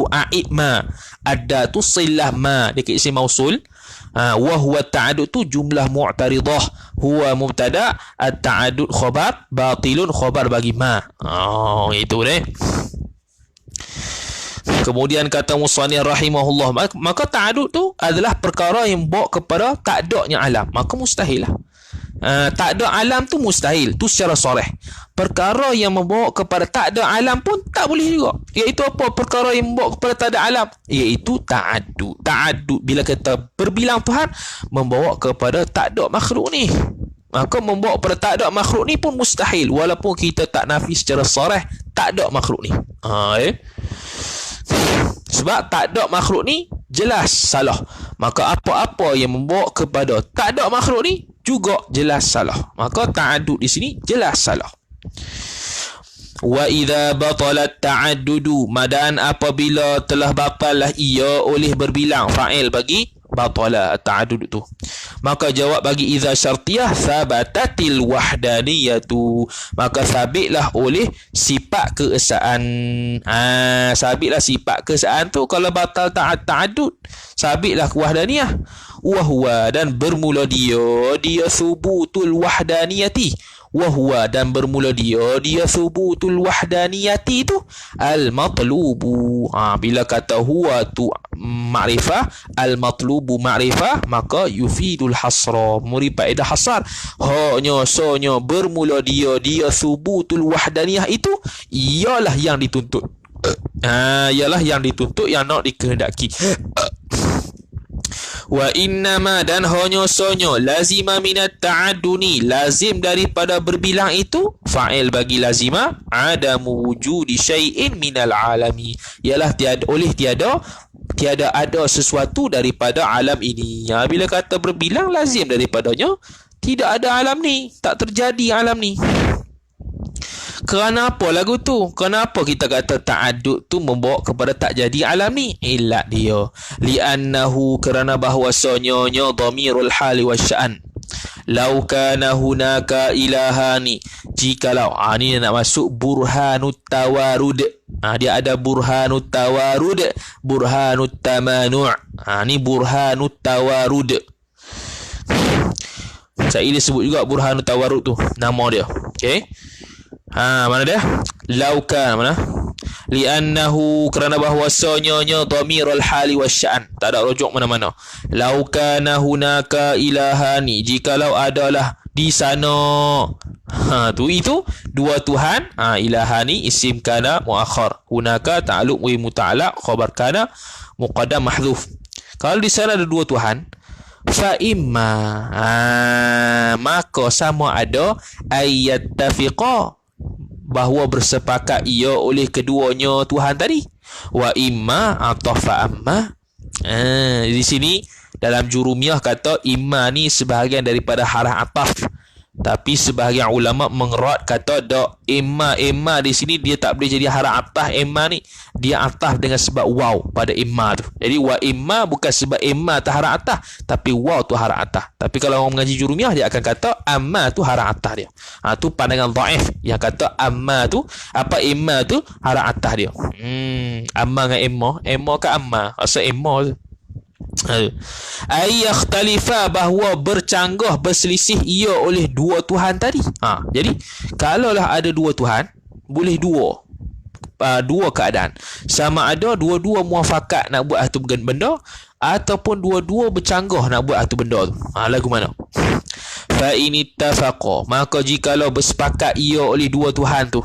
aid ma. Ada tu silah ma, dia isim mausul. Wa huwa ta'addud tu jumlah mu'taridah, huwa mubtada, at-ta'addud khabar, batilun khabar bagi ma. Itu deh. Kemudian kata musannif rahimahullah, maka ta'addud tu adalah perkara yang bawa kepada tak adanya alam, maka mustahil lah. Tak ada alam tu mustahil, tu secara soreh. Perkara yang membawa kepada tak ada alam pun tak boleh juga. Iaitu apa perkara yang membawa kepada tak ada alam? Iaitu ta'addud. Bila kita berbilang Tuhan, membawa kepada tak ada makhluk ni. maka membawa pada tak ada makhluk ni pun mustahil, walaupun kita tak nafi secara sarih tak ada makhluk ni. Sebab tak ada makhluk ni jelas salah. Maka apa-apa yang membawa kepada tak ada makhluk ni juga jelas salah. Maka ta'addud di sini jelas salah. Wa idza batalat ta'addudu, madan apabila telah batallah ia oleh berbilang, fa'il bagi batala ta'addud tu, maka jawab bagi idza syartiyah sabatatil wahdaniyatu, maka sabitlah oleh sifat keesaan. Sabitlah sifat keesaan tu kalau batal ta'addud, sabitlah wahdaniyah. Wa huwa, dan bermula dia subutul wahdaniyati, wahwa, dan bermula dia subutul wahdaniyati tu al-matlubu. Bila kata huwa tu ma'rifah, al-matlubu ma'rifah, maka yufidul hasra, muri faedah hasar. Sonya bermula dia subutul wahdaniyah itu ialah yang dituntut. Ialah yang dituntut, yang nak dikehendaki. Wa innama, dan hanya sonyo lazima minat ta'aduni, lazim daripada berbilang itu, fa'il bagi lazima, adamu wujudi syai'in minal alami, ialah tiada ada sesuatu daripada alam ini. Bila kata berbilang, lazim daripadanya tidak ada alam ni, tak terjadi alam ni. Kerana apa lagu tu? Kenapa kita kata ta'addud tu membawa kepada tak jadi alam ni? Ilat dia. Li'annahu, kerana bahawasanya dhamirul hali wasya'an. Lau kana hunaka ilahani. Jikalau, ni nak masuk burhanut tawarud. Dia ada burhanut tawarud, burhanut tamanu'. Ni burhanut tawarud. Saya sebut juga burhanut tawarud tu, nama dia. Okey. Mana dia? Lauka, mana? Li'annahu, kerana bahawasanya dhamirul hali wasya'an, tak ada rujuk mana-mana. Laukana hunaka ilahani, jikalau adalah di sana itu dua Tuhan. Ilahani isim kana muakhar, hunaka ta'alluq wa muta'allaq, khabar kana muqaddam mahdhuf. Kalau di sana ada dua Tuhan, fa imma, maka sama ada ayyattafiqa, bahawa bersepakat ia oleh keduanya Tuhan tadi. Wa imma atau fa amma. Di sini dalam jurumiyah kata imma ni sebahagian daripada harah ataf, tapi sebahagian ulama mengerat kata imma di sini dia tak boleh jadi harah ataf. Imma ni dia ataf dengan sebab waw pada imma tu. Jadi wa imma bukan sebab imma tu harah ataf, tapi waw tu harah ataf. Tapi kalau orang mengaji jurumiyah, dia akan kata amma tu harah ataf dia. Tu pandangan dhaif yang kata amma tu imma tu harah ataf dia. Amma dengan emma ke amma, rasa emma tu. Ay yakhtalifa, bahawa bercanggah, berselisih ia oleh dua Tuhan tadi. Jadi kalaulah ada dua Tuhan, boleh dua keadaan. Sama ada dua-dua muafakat nak buat satu benda, ataupun dua-dua bercanggah nak buat satu benda tu. Lagu mana? Fa in ittafaqa, maka jikalau bersepakat ia oleh dua Tuhan tu,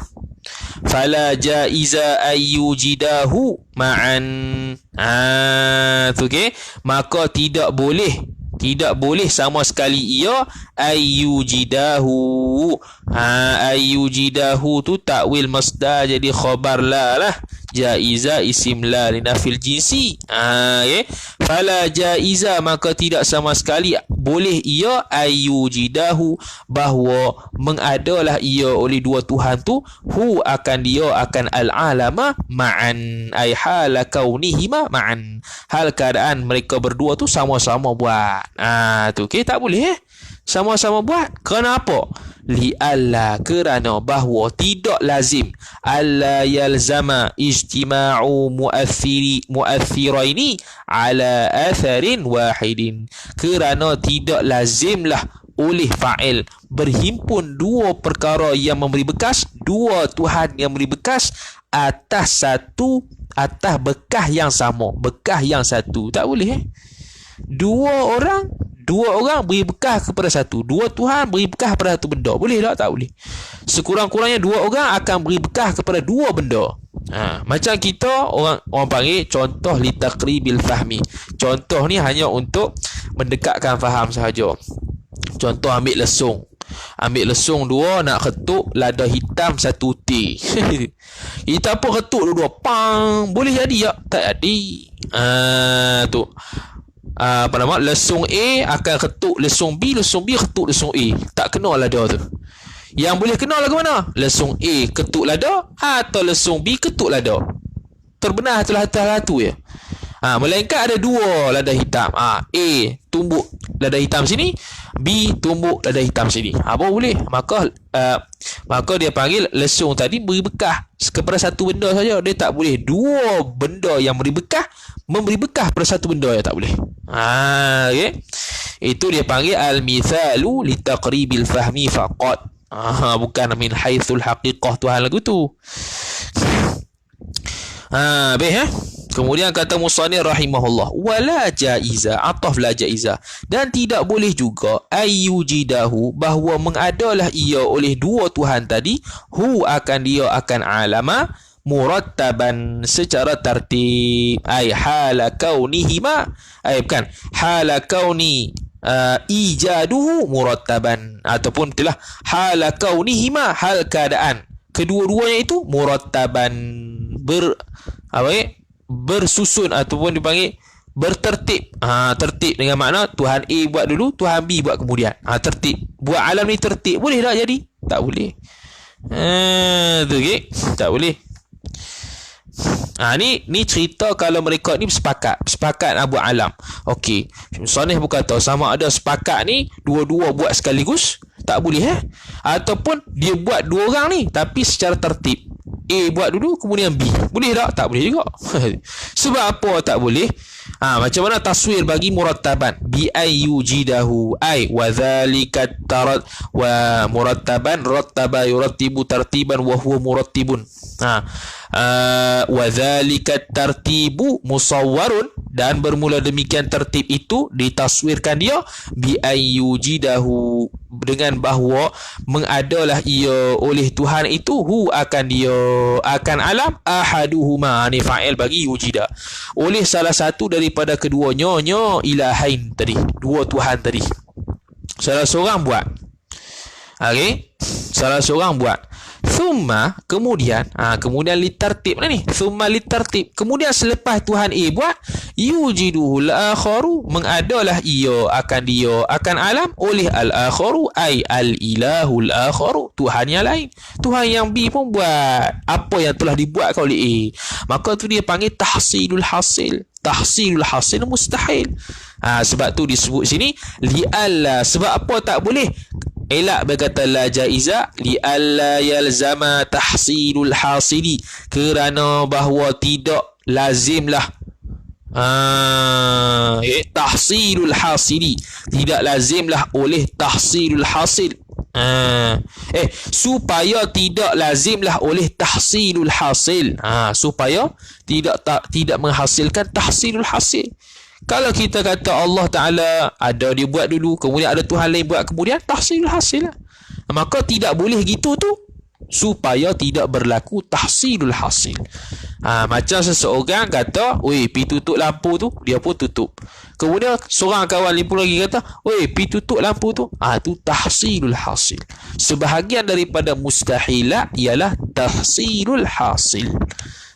fala jaiza ayyujidahu ma'an. Okey, maka tidak boleh sama sekali ia ayyujidahu. Ayyujidahu tu takwil masdar, jadi khabar la lah. Jaiza isim la linafil jinsi. Fala jaiza, maka tidak sama sekali boleh ia ayyujidahu, bahawa mengadalah ia oleh dua Tuhan tu, akan al-alama ma'an, ay hala kaunihima ma'an, hal keadaan mereka berdua tu sama-sama buat. Tu okey, tak boleh sama-sama buat. Kenapa? Li'alla, kerana bahawa tidak lazim, alla yalzama ijtima'u mu'athiraini ala atharin wahidin, kerana tidak lazimlah oleh fa'il berhimpun dua perkara yang memberi bekas, dua Tuhan yang memberi bekas atas bekas yang sama, bekas yang satu. Tak boleh. Dua orang beri bekas kepada satu, dua Tuhan beri bekas kepada satu benda. Boleh tak? Tak boleh. Sekurang-kurangnya dua orang akan beri bekas kepada dua benda. Macam kita orang panggil contoh li taqribil fahmi. Contoh ni hanya untuk mendekatkan faham sahaja. Contoh ambil lesung. Ambil lesung dua, nak ketuk lada hitam satu ti. Hitam pun ketuk dua-dua, pang, boleh jadi tak? Tak jadi. Tu apa nama, lesung A akan ketuk lesung B ketuk lesung A, tak kena lada tu. Yang boleh kena lagu mana? Lesung A ketuk lada atau lesung B ketuk lada. Terbenar tu ya. Melainkan ada dua lada hitam. A tumbuk lada hitam sini, B tumbuk lada hitam sini. Baru boleh. Maka dia panggil lesung tadi beri bekah kepada satu benda saja. Dia tak boleh dua benda yang memberi bekah pada satu benda, ya tak boleh. Okay. Itu dia panggil al-mithalu li taqribil fahmi faqat. Bukan min haitsul haqiqah Tuhan lagu tu. Kemudian kata musannif rahimahullah, wala jaiza, ataf la jaiza, dan tidak boleh juga ayyujidahu, bahawa mengadalah ia oleh dua Tuhan tadi, dia akan alama murattaban secara tertib, hala kaunihima, hala kauni ijaduhu murattaban, ataupun itulah hala kaunihima, hal keadaan kedua-duanya itu murattaban, bersusun ataupun dipanggil bertertib. Tertib dengan makna Tuhan A buat dulu, Tuhan B buat kemudian. Tertib. Buat alam ni tertib. Boleh tak jadi? Tak boleh. Tu okay? Tak boleh. Ni cerita kalau mereka ni sepakat nak buat alam. Okey. Musannif berkata sama ada sepakat ni dua-dua buat sekaligus, tak boleh ataupun dia buat dua orang ni tapi secara tertib. A buat dulu kemudian B. Boleh tak? Tak boleh juga. Sebab apa tak boleh? Macam mana taswir bagi murattaban? Bi ayyujidahu wa dzalika tarat wa murattaban rattaba yurattibu tartiban wa huwa murattibun. Wa dzalika tartibu musawwarun, dan bermula demikian tertib itu ditaswirkan dia bi ayyujidahu, dengan bahawa mengadalah ia oleh Tuhan itu akan alam ahaduhuma, ni fa'il bagi yujida, oleh salah satu daripada keduanya ilahain tadi, dua Tuhan tadi. Salah seorang buat. Salah seorang buat. Thumma, kemudian litartib ni. Thumma litartib. Kemudian selepas Tuhan A buat, yujiduhul akharu, mengadalah ia akan alam oleh al-akharu, al-ilahul akharu, Tuhan yang lain. Tuhan yang B pun buat apa yang telah dibuatkan oleh A. Maka tu dia panggil tahsilul hasil. Tahsilul hasil mustahil. Sebab tu disebut sini li'alla, sebab apa tak boleh? Elak berkata la jaiza li'alla yalzama tahsilul hasili, kerana bahawa tidak lazimlah tahsilul hasili, tidak lazimlah oleh tahsilul hasil. Supaya tidak lazimlah oleh tahsilul hasil, supaya tidak menghasilkan tahsilul hasil. Kalau kita kata Allah Ta'ala ada dia buat dulu, kemudian ada Tuhan lain buat kemudian, tahsilul hasil lah. Maka tidak boleh gitu tu, supaya tidak berlaku tahsilul hasil. Macam seseorang kata, pi tutup lampu tu, dia pun tutup. Kemudian seorang kawan pun lagi kata, pi tutup lampu tu. Tu tahsilul hasil. Sebahagian daripada mustahilat ialah tahsilul hasil,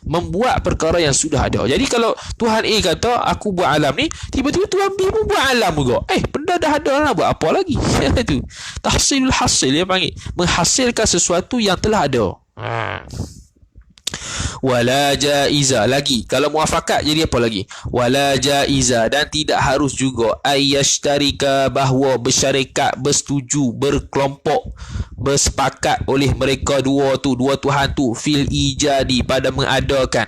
membuat perkara yang sudah ada. Jadi kalau Tuhan A kata aku buat alam ni, tiba-tiba Tuhan B pun buat alam juga. Benda dah ada lah, buat apa lagi? Itu tahsilul hasil dia panggil, menghasilkan sesuatu yang telah ada. Wala jaiza, lagi kalau muafakat jadi apa lagi? Wala jaiza, dan tidak harus juga ayyashtarika, bahawa bersyarikat, bersetuju, berkelompok, bersepakat oleh mereka dua Tuhan tu fil ijadi, pada mengadakan.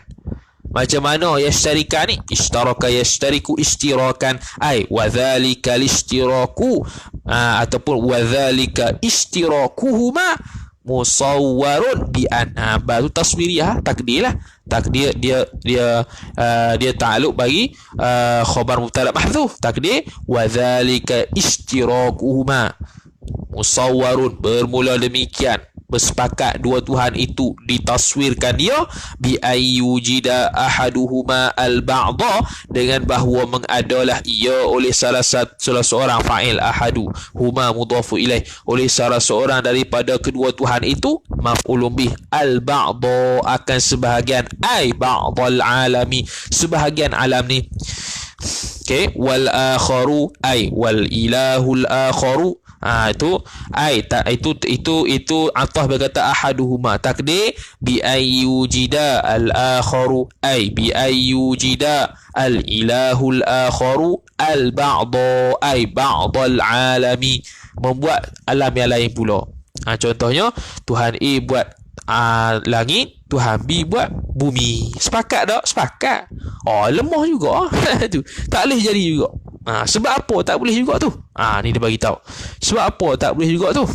Macam mana yashtarika ni? Ishtaraka yashtariku istirakan, wa dzalika lishtiraku, ataupun wa dzalika ishtirakuhuma musawwarun bi an. Baru taswiriyah, takdir lah. Takdir dia takluk bagi khabar mubtada mahdhuf. Takdir wa dzalika ishtirakuhuma musawwarun, bermula demikian. bersepakat dua Tuhan itu ditaswirkan dia bi ayyujida ahaduhuma al-ba'dha, dengan bahawa mengadalah ia oleh salah seorang fa'il ahadu, huma mudhafu ilaih, oleh salah seorang daripada kedua Tuhan itu maf'ulun bih, al-ba'dha akan sebahagian, ai ba'dhal alami, sebahagian alam ni. Okay, wal akharu ai wal ilahul akharu. Itu ai tak itu atah berkata ahaduhuma, takdir bi ayyujida al akharu ai bi ayyujida al ilahul akharu al ba'dha ai ba'dhal alami, membuat alam yang lain pula. Contohnya Tuhan A buat langit, Tuhan B buat bumi. Sepakat tak? Sepakat. Lemah juga. Tu tak boleh jadi juga. Sebab apa tak boleh juga tu? Ni dia bagi tahu. Sebab apa tak boleh juga tu?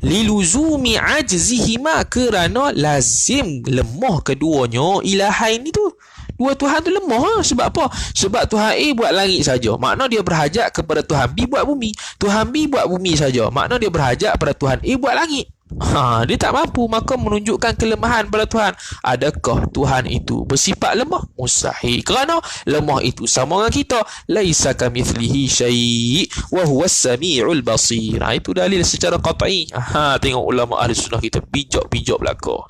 Liluzumi ajzihima, kerana lazim lemah keduanya ilahain itu. Dua Tuhan tu lemah. Sebab apa? Sebab Tuhan A buat langit saja, makna dia berhajat kepada Tuhan B buat bumi. Tuhan B buat bumi saja, makna dia berhajat kepada Tuhan A buat langit. Dia tak mampu, maka menunjukkan kelemahan pada Tuhan. Adakah Tuhan itu bersifat lemah? Mustahil, kerana lemah itu sama dengan kita. Laisa kamithlihi syai' wa huwas sami'ul basir. Itu dalil secara qat'i. Tengok ulama ahli sunnah kita bijak belaka.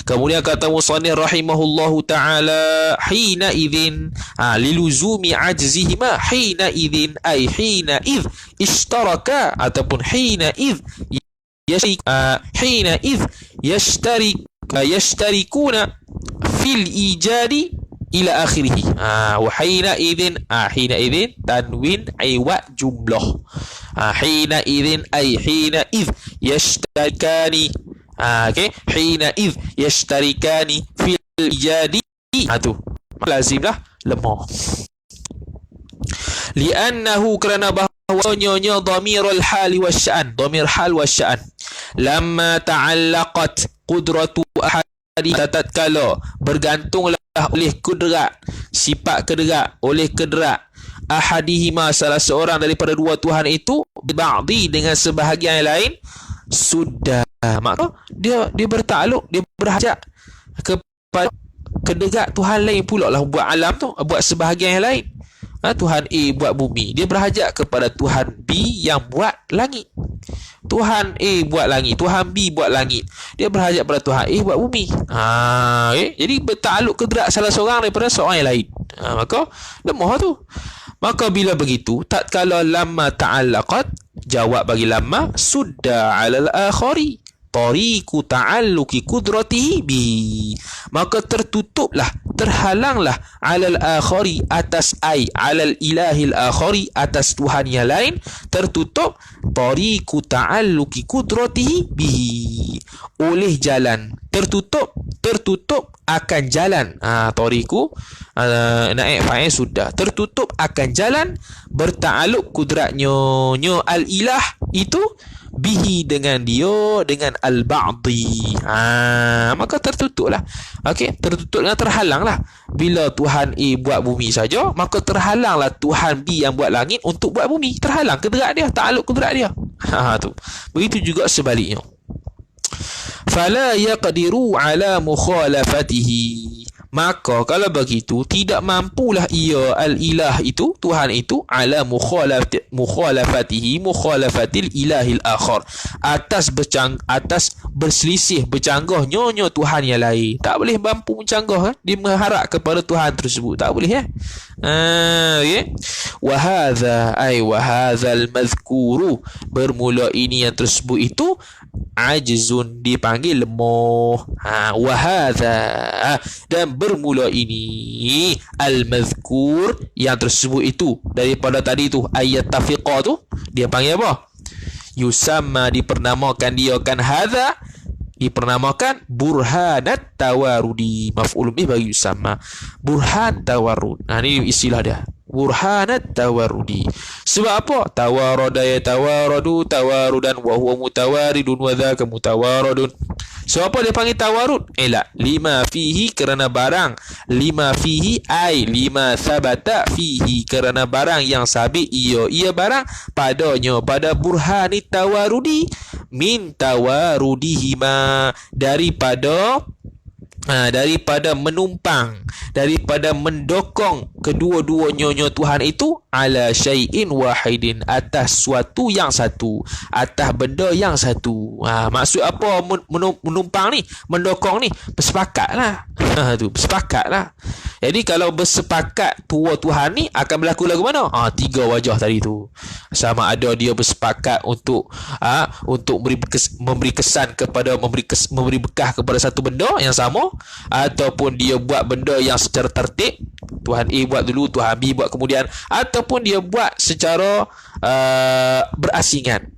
Kemudian kata musannif rahimahullahu taala, hina idzin liluzumi ajzihima, hina idzin ay hina idz ishtaraka, ataupun hina idz hina idz yashtarikuna fil ijadi ila akhirih. Wa hina idzin tanwin aywa jumlah. Hina idzin ay hina idz yashtarikani. Okay, hina idz yashtarikani fil ijadi. Tu lazimlah lemah. Li'annahu, kerana bahawanya dhamirul hali wasya'an, dhamir hal wasya'an, lamma ta'allaqat qudratu ahadi, tatkala bergantunglah oleh kudrat, sifat kudrat, oleh kudrat ahadihima, salah seorang daripada dua Tuhan itu, ba'di, dengan sebahagian yang lain, sudah, maka dia bertakluk, dia berhajat kepada kedekat Tuhan lain pula lah buat alam tu, buat sebahagian yang lain. Tuhan A buat bumi, dia berhajat kepada Tuhan B yang buat langit. Tuhan A buat langit, Tuhan B buat langit, dia berhajat kepada Tuhan A buat bumi. Jadi bertakluk kedrat salah seorang daripada seorang yang lain. Maka lemah tu. Maka bila begitu, tatkala lamma ta'allaqat, jawab bagi lamma, sudda 'alal akhari tariqu ta'alluqi qudratihi bi, maka tertutuplah, terhalanglah, 'alal akhari, atas ai 'alal ilahil akhari, atas Tuhan yang lain, tertutup tariqu ta'alluqi qudratihi bi, oleh jalan, tertutup akan jalan. Tariqu naik fa'il sudah, tertutup akan jalan bertakluk kudratnya al-ilah itu bihi, dengan dia, dengan al-ba'di. Maka tertutuplah. Okey, tertutuplah, terhalanglah. Bila Tuhan A buat bumi saja, maka terhalanglah Tuhan B yang buat langit untuk buat bumi. Terhalang kudrat dia, takluk kudrat dia. Tu. Begitu juga sebaliknya. Fala yaqdiru ala mukhalafatihi, maka kalau begitu tidak mampulah ia al-ilah itu, Tuhan itu, ala mukhalafatihi, mukhalafatil ilahil akhar, atas berselisih, bercanggah nyonya Tuhan yang lain. Tak boleh mampu mencanggah, dia mengharap kepada Tuhan tersebut, tak boleh. Wa hadza ay wa hadzal madhkuru, bermula ini yang tersebut itu, ajzun, dipanggil lemah. Wa hadza, dan bermula ini, al-madhkur, yang tersebut itu, daripada tadi tu ayat tafiqah tu, dia panggil apa? Yusamma, dipernamakan dia kan, hadza dipernamakan burhanat tawarudi, maf'ul bih bagi yusamma, burhan tawarud. Ini istilah dia, burhanat tawarudi. Sebab apa? Tawarada yatawaradu tawarudan wa huwa mutawaridun wa dzaka mutawaradun. So apa dia panggil tawarud? Lima fihi, kerana barang, lima fihi ai lima sabata fihi, kerana barang yang sabit ia barang padanya, pada burhani tawarudi, min tawarudihima, daripada menumpang, daripada mendokong kedua-duanya Tuhan itu ala syai'in wahidin, atas suatu yang satu, atas benda yang satu. Maksud apa menumpang ni, mendokong ni? Bersepakatlah. Bersepakatlah. Jadi kalau bersepakat dua Tuhan ni akan berlaku lagu mana? Tiga wajah tadi tu. Sama ada dia bersepakat untuk memberi kesan kepada memberi bekah kepada satu benda yang sama, ataupun dia buat benda yang secara tertib, Tuhan A buat dulu, Tuhan B buat kemudian, ataupun dia buat secara berasingan.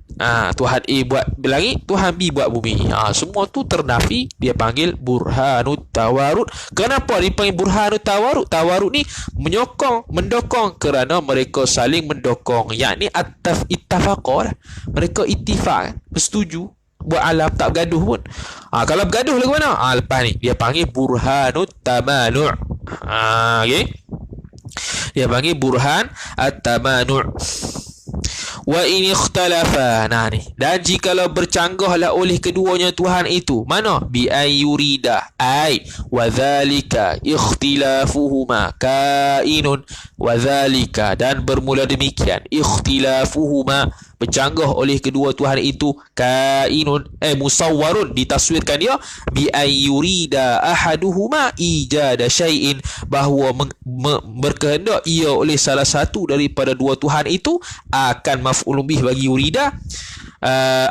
Tuhan A buat langit, Tuhan B buat bumi. Semua tu ternafi, dia panggil burhanut tawarud. Kenapa dipanggil burhanut tawarud? Tawarud ni menyokong, mendokong, kerana mereka saling mendokong, yakni atas ittafaqah. Mereka ittifaq, bersetuju buat alam, tak bergaduh pun. Kalau bergaduh lagu mana? Lepas ni dia panggil burhanut tamanu'. Okey, dia panggil burhan at-tamanu'. Wa in ikhtalafa, ni, dan jikalau bercanggahlah oleh keduanya Tuhan itu, mana? Bi ayyurida, ai wa dzalika ikhtilafuhuma kainun, wa dzalika, dan bermula demikian, ikhtilafuhuma, bercanggah oleh kedua Tuhan itu, kainun, musawwarun, ditaswirkan dia, bi ayyurida ahaduhuma ijada syai'in, bahawa berkehendak ia oleh salah satu daripada dua Tuhan itu akan maf'ul bih bagi yurida,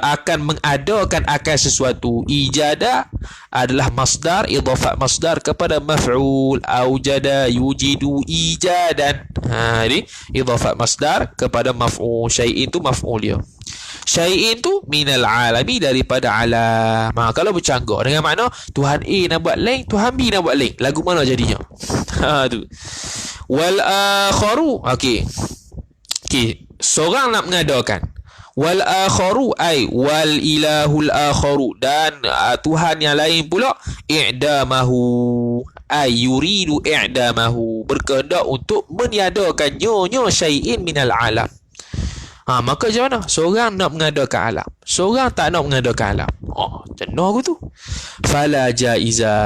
akan mengadakan akan sesuatu. Ijada adalah masdar, idhafat masdar kepada maf'ul, aujada yujidu ijadan. Jadi idhafat masdar kepada maf'ul, syai'in tu maf'ul dia. Syai'in tu minal alami, daripada alam. Kalau bercanggah dengan makna Tuhan A nak buat lain, Tuhan B nak buat lain, lagu mana jadinya? Tu. Wal akharu, okey, seorang nak mengadakan. Wal akharu ay wal ilahul akharu, dan Tuhan yang lain pula, i'damahu ay yuridu i'damahu, berkehendak untuk meniadakan nyonya syai'in minal alam. Maka macam mana? Seorang nak mengadakan alam, seorang tak nak mengadakan alam. Jenuh aku tu. Fala jaiza,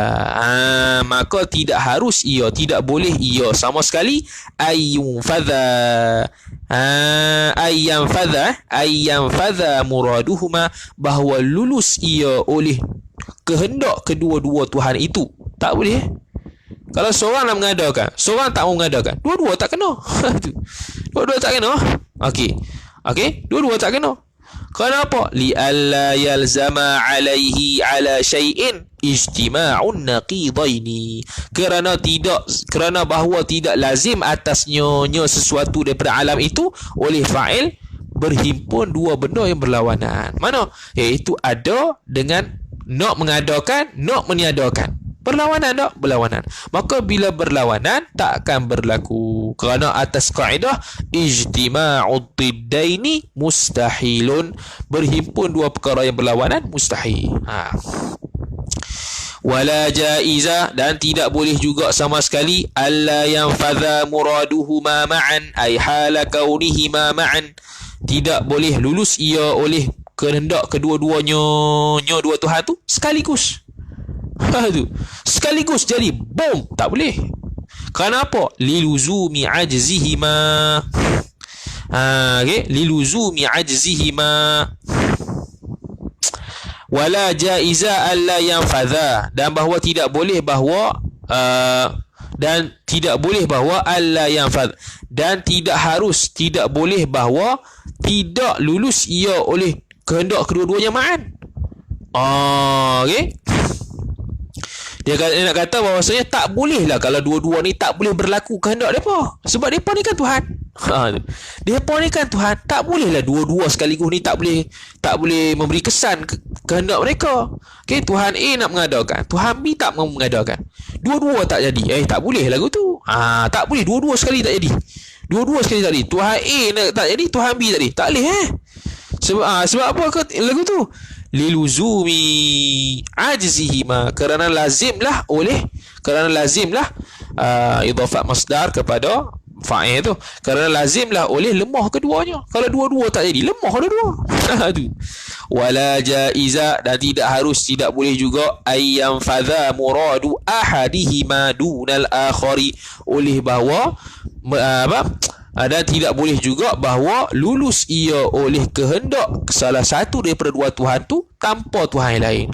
maka tidak harus ia, tidak boleh ia sama sekali, ayyun fadha, ayyam fadha muraduhuma, bahawa lulus ia oleh kehendak kedua-dua Tuhan itu. Tak boleh. Kalau seorang nak mengadakan, seorang tak mau mengadakan, dua-dua tak kena. Dua-dua tak kena. Okey, dua-dua tak kena. Kenapa? Li'alla yalzama alaihi ala syai'in ijtima'un naqidaini, kerana bahawa tidak lazim atasnya sesuatu daripada alam itu oleh fa'il berhimpun dua benda yang berlawanan. Mana? Iaitu ada dengan nak mengadakan, nak meniadakan. Berlawanan tak? Berlawanan. Maka bila berlawanan tak akan berlaku, kerana atas kaedah ijtima'ud diddaini mustahilun, berhimpun dua perkara yang berlawanan mustahil. Wala jaiza, dan tidak boleh juga sama sekali, alla yanfadha muraduhuma ma'an ay hala kaunihima ma'an, tidak boleh lulus ia oleh kehendak kedua-duanya dua Tuhan tu sekaligus. Sekaligus jadi bom, tak boleh. Kenapa? Liluzumi ajzihima. Liluzumi ajzihima. Wala jaiza alla yanfadha, dan bahawa tidak boleh bahawa dan tidak boleh bahawa alla yanfadh, dan tidak harus, tidak boleh bahawa tidak lulus ia oleh kehendak kedua-duanya ma'an. Okey. Dia nak kata bahawasanya tak boleh lah kalau dua-dua ni tak boleh berlaku kehendak mereka. Sebab mereka ni kan Tuhan. Mereka ni kan Tuhan. Tak boleh lah dua-dua sekaligus ni tak boleh memberi kesan kehendak mereka. Okay, Tuhan A nak mengadakan, Tuhan B tak mahu mengadakan. Dua-dua tak jadi. Tak boleh lagu tu. Tak boleh dua-dua sekali tak jadi. Dua-dua sekali tak jadi. Tuhan A nak tak jadi, Tuhan B tak jadi. Tak boleh Sebab apa lagu tu? Liluzumi ajzihima, kerana lazimlah idhafat masdar kepada fa'il tu. Kerana lazimlah oleh lemah keduanya. Kalau dua-dua tak jadi, lemah dua-dua. Tu. Wala jaiza, dan tidak boleh juga ayyam fadha muradu ahadihima dunal akhari, oleh bahawa dan tidak boleh juga bahawa lulus ia oleh kehendak salah satu daripada dua Tuhan tu tanpa Tuhan yang lain.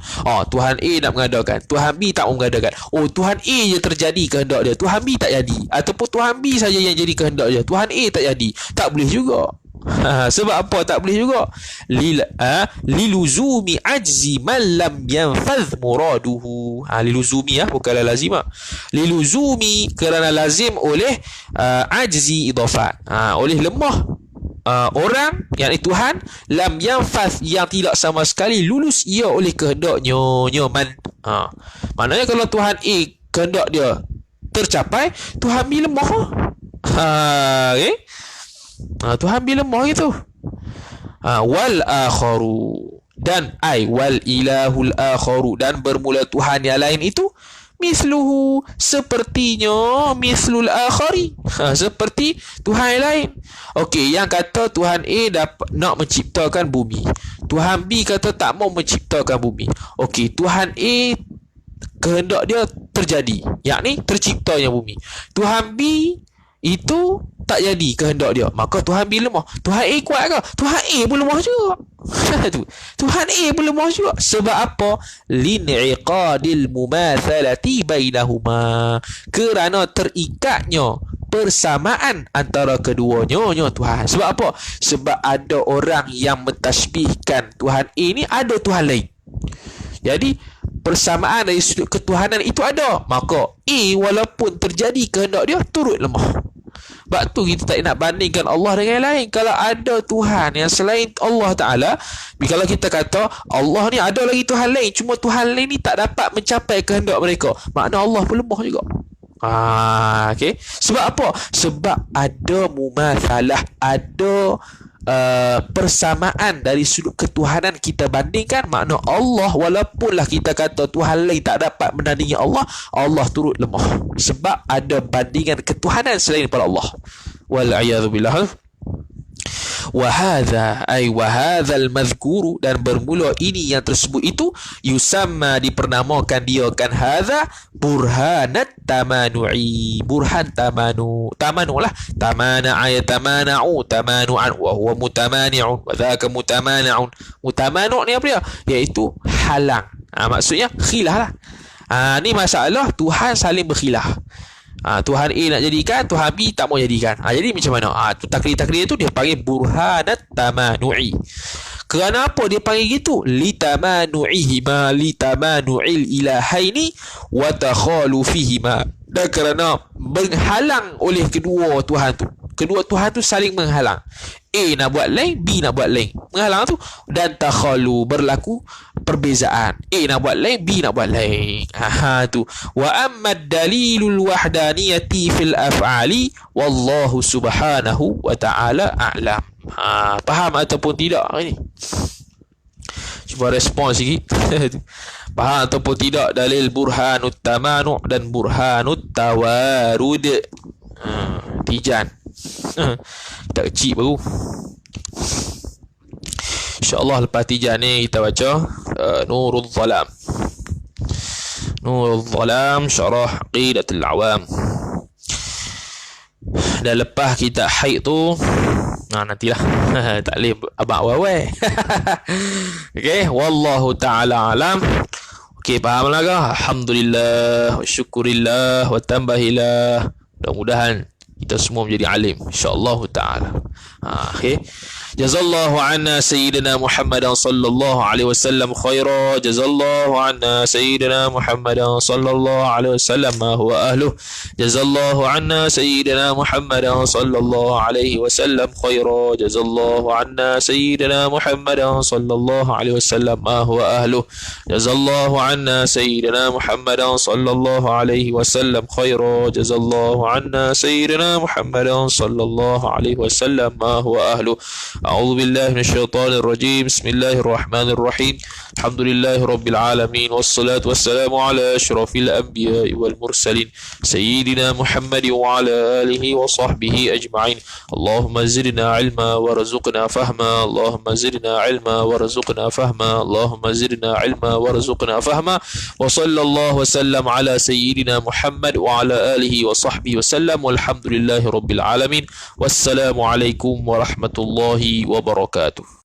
Tuhan A nak mengadakan, Tuhan B tak mengadakan. Tuhan A je terjadi kehendak dia, Tuhan B tak jadi. Ataupun Tuhan B saja yang jadi kehendak dia, Tuhan A tak jadi. Tak boleh juga. Sebab apa tak boleh juga? Liluzumi ajzi man lam yanfadh muraduhu. Liluzumi bukanlah lazimah. Liluzumi kerana lazim oleh ajzi idafat. Oleh lemah orang yang Tuhan, lam yanfadh yang tidak sama sekali lulus ia oleh kehendaknya man. Maknanya kalau Tuhan A kehendak dia tercapai, Tuhan B lemah. Okay? Tuhan bila lemah itu. Wal akharu, dan wal ilahul akharu, dan bermula Tuhan yang lain itu misluhu, sepertinya mislul akhari, seperti Tuhan yang lain. Okey, yang kata Tuhan A nak menciptakan bumi, Tuhan B kata tak mau menciptakan bumi. Okey, Tuhan A kehendak dia terjadi, yakni terciptanya bumi. Tuhan B itu tak jadi kehendak dia, maka Tuhan B lemah. Tuhan A kuat ke? Tuhan A pun lemah juga. Tuhan A pun lemah juga. Sebab apa? Lin'iqadil mumathalati bainahuma, kerana terikatnya persamaan antara keduanya Tuhan. Sebab apa? Sebab ada orang yang mentasbihkan Tuhan A ni ada Tuhan lain. Jadi persamaan dari sudut ketuhanan itu ada, maka A walaupun terjadi kehendak dia turut lemah. Sebab tu kita tak nak bandingkan Allah dengan yang lain. Kalau ada Tuhan yang selain Allah Ta'ala, kalau kita kata Allah ni ada lagi Tuhan lain, cuma Tuhan lain ni tak dapat mencapai kehendak mereka, makna Allah pun lemah juga. Okay. Sebab apa? Sebab ada mumathalah, ada persamaan dari sudut ketuhanan kita bandingkan, makna Allah walaupunlah kita kata Tuhan lain tak dapat menandingi Allah, Allah turut lemah sebab ada bandingan ketuhanan selain daripada Allah. Wal'iyadhu billah. Wahadha al-madhkuru, dan bermula ini yang tersebut itu yusamma, dipernamakan dia kan hadha burhanat tamanu'i, burhan tamanu lah, tamana'a yatamana'u tamanu'an wa huwa mutamani'un wa dhaka mutamani'un. Mutamanu' ni apa dia? Iaitu halang. Maksudnya khilah lah. Ni masalah Tuhan saling berkhilah. Tuhan A nak jadikan, Tuhan B tak mau jadikan. Jadi macam mana? Takdir tu dia panggil burhanat tamanu'i. Kerana apa dia panggil gitu? Litamanu'ihima, litamanu'il ilahaini wa takhalu fihima. Dan kerana menghalang oleh kedua Tuhan tu. Kedua Tuhan tu saling menghalang. A nak buat lain, B nak buat lain. Menghalang tu. Dan takhalu, berlaku perbezaan. A nak buat lain, B nak buat lain. Tu. Wa amma dalilul wahdaniyati fil af'ali wallahu subhanahu wa ta'ala a'lam. Faham ataupun tidak ni? Cuba respon sikit. Faham ataupun tidak dalil burhanut tamanu' dan burhanut tawarud? Tijan. Kita kecil baru. InsyaAllah lepas tijan ni kita baca Nurul Zalam. Nurul Zalam syarah Aqidatul Awam. Dan lepas kita haid tu nantilah tak boleh abang wawai. Okay, wallahu ta'ala alam. Okay, faham lah kah? Alhamdulillah wa syukurillah wa tambahillah. Mudah-mudahan kita semua menjadi alim insyaallah taala. Okay. Jazallahu anna sayyidina Muhammadan sallallahu alaihi wasallam khaira. Jazallahu anna sayyidina Muhammadan sallallahu alaihi wasallam ma huwa ahluh. Jazallahu anna sayyidina Muhammadan sallallahu alaihi wasallam khaira. Jazallahu anna sayyidina Muhammadan sallallahu alaihi wasallam ma huwa ahluh. Jazallahu anna sayyidina Muhammadan sallallahu alaihi wasallam khaira. Jazallahu anna sayyidina Muhammadan sallallahu alaihi wasallam ma huwa ahluh. أعوذ بالله من الشيطان الرجيم. بسم الله الرحمن الرحيم. الحمد لله رب العالمين، والصلاة والسلام على أشرف الأنبياء والمرسلين سيدنا محمد وعلى آله وصحبه أجمعين. اللهم زدنا علما ورزقنا فهما، اللهم زدنا علما ورزقنا فهما، اللهم زدنا علما ورزقنا فهما. وصلى الله وسلم على سيدنا محمد وعلى آله وصحبه وسلم، والحمد لله رب العالمين. والسلام عليكم ورحمة الله وبركاته.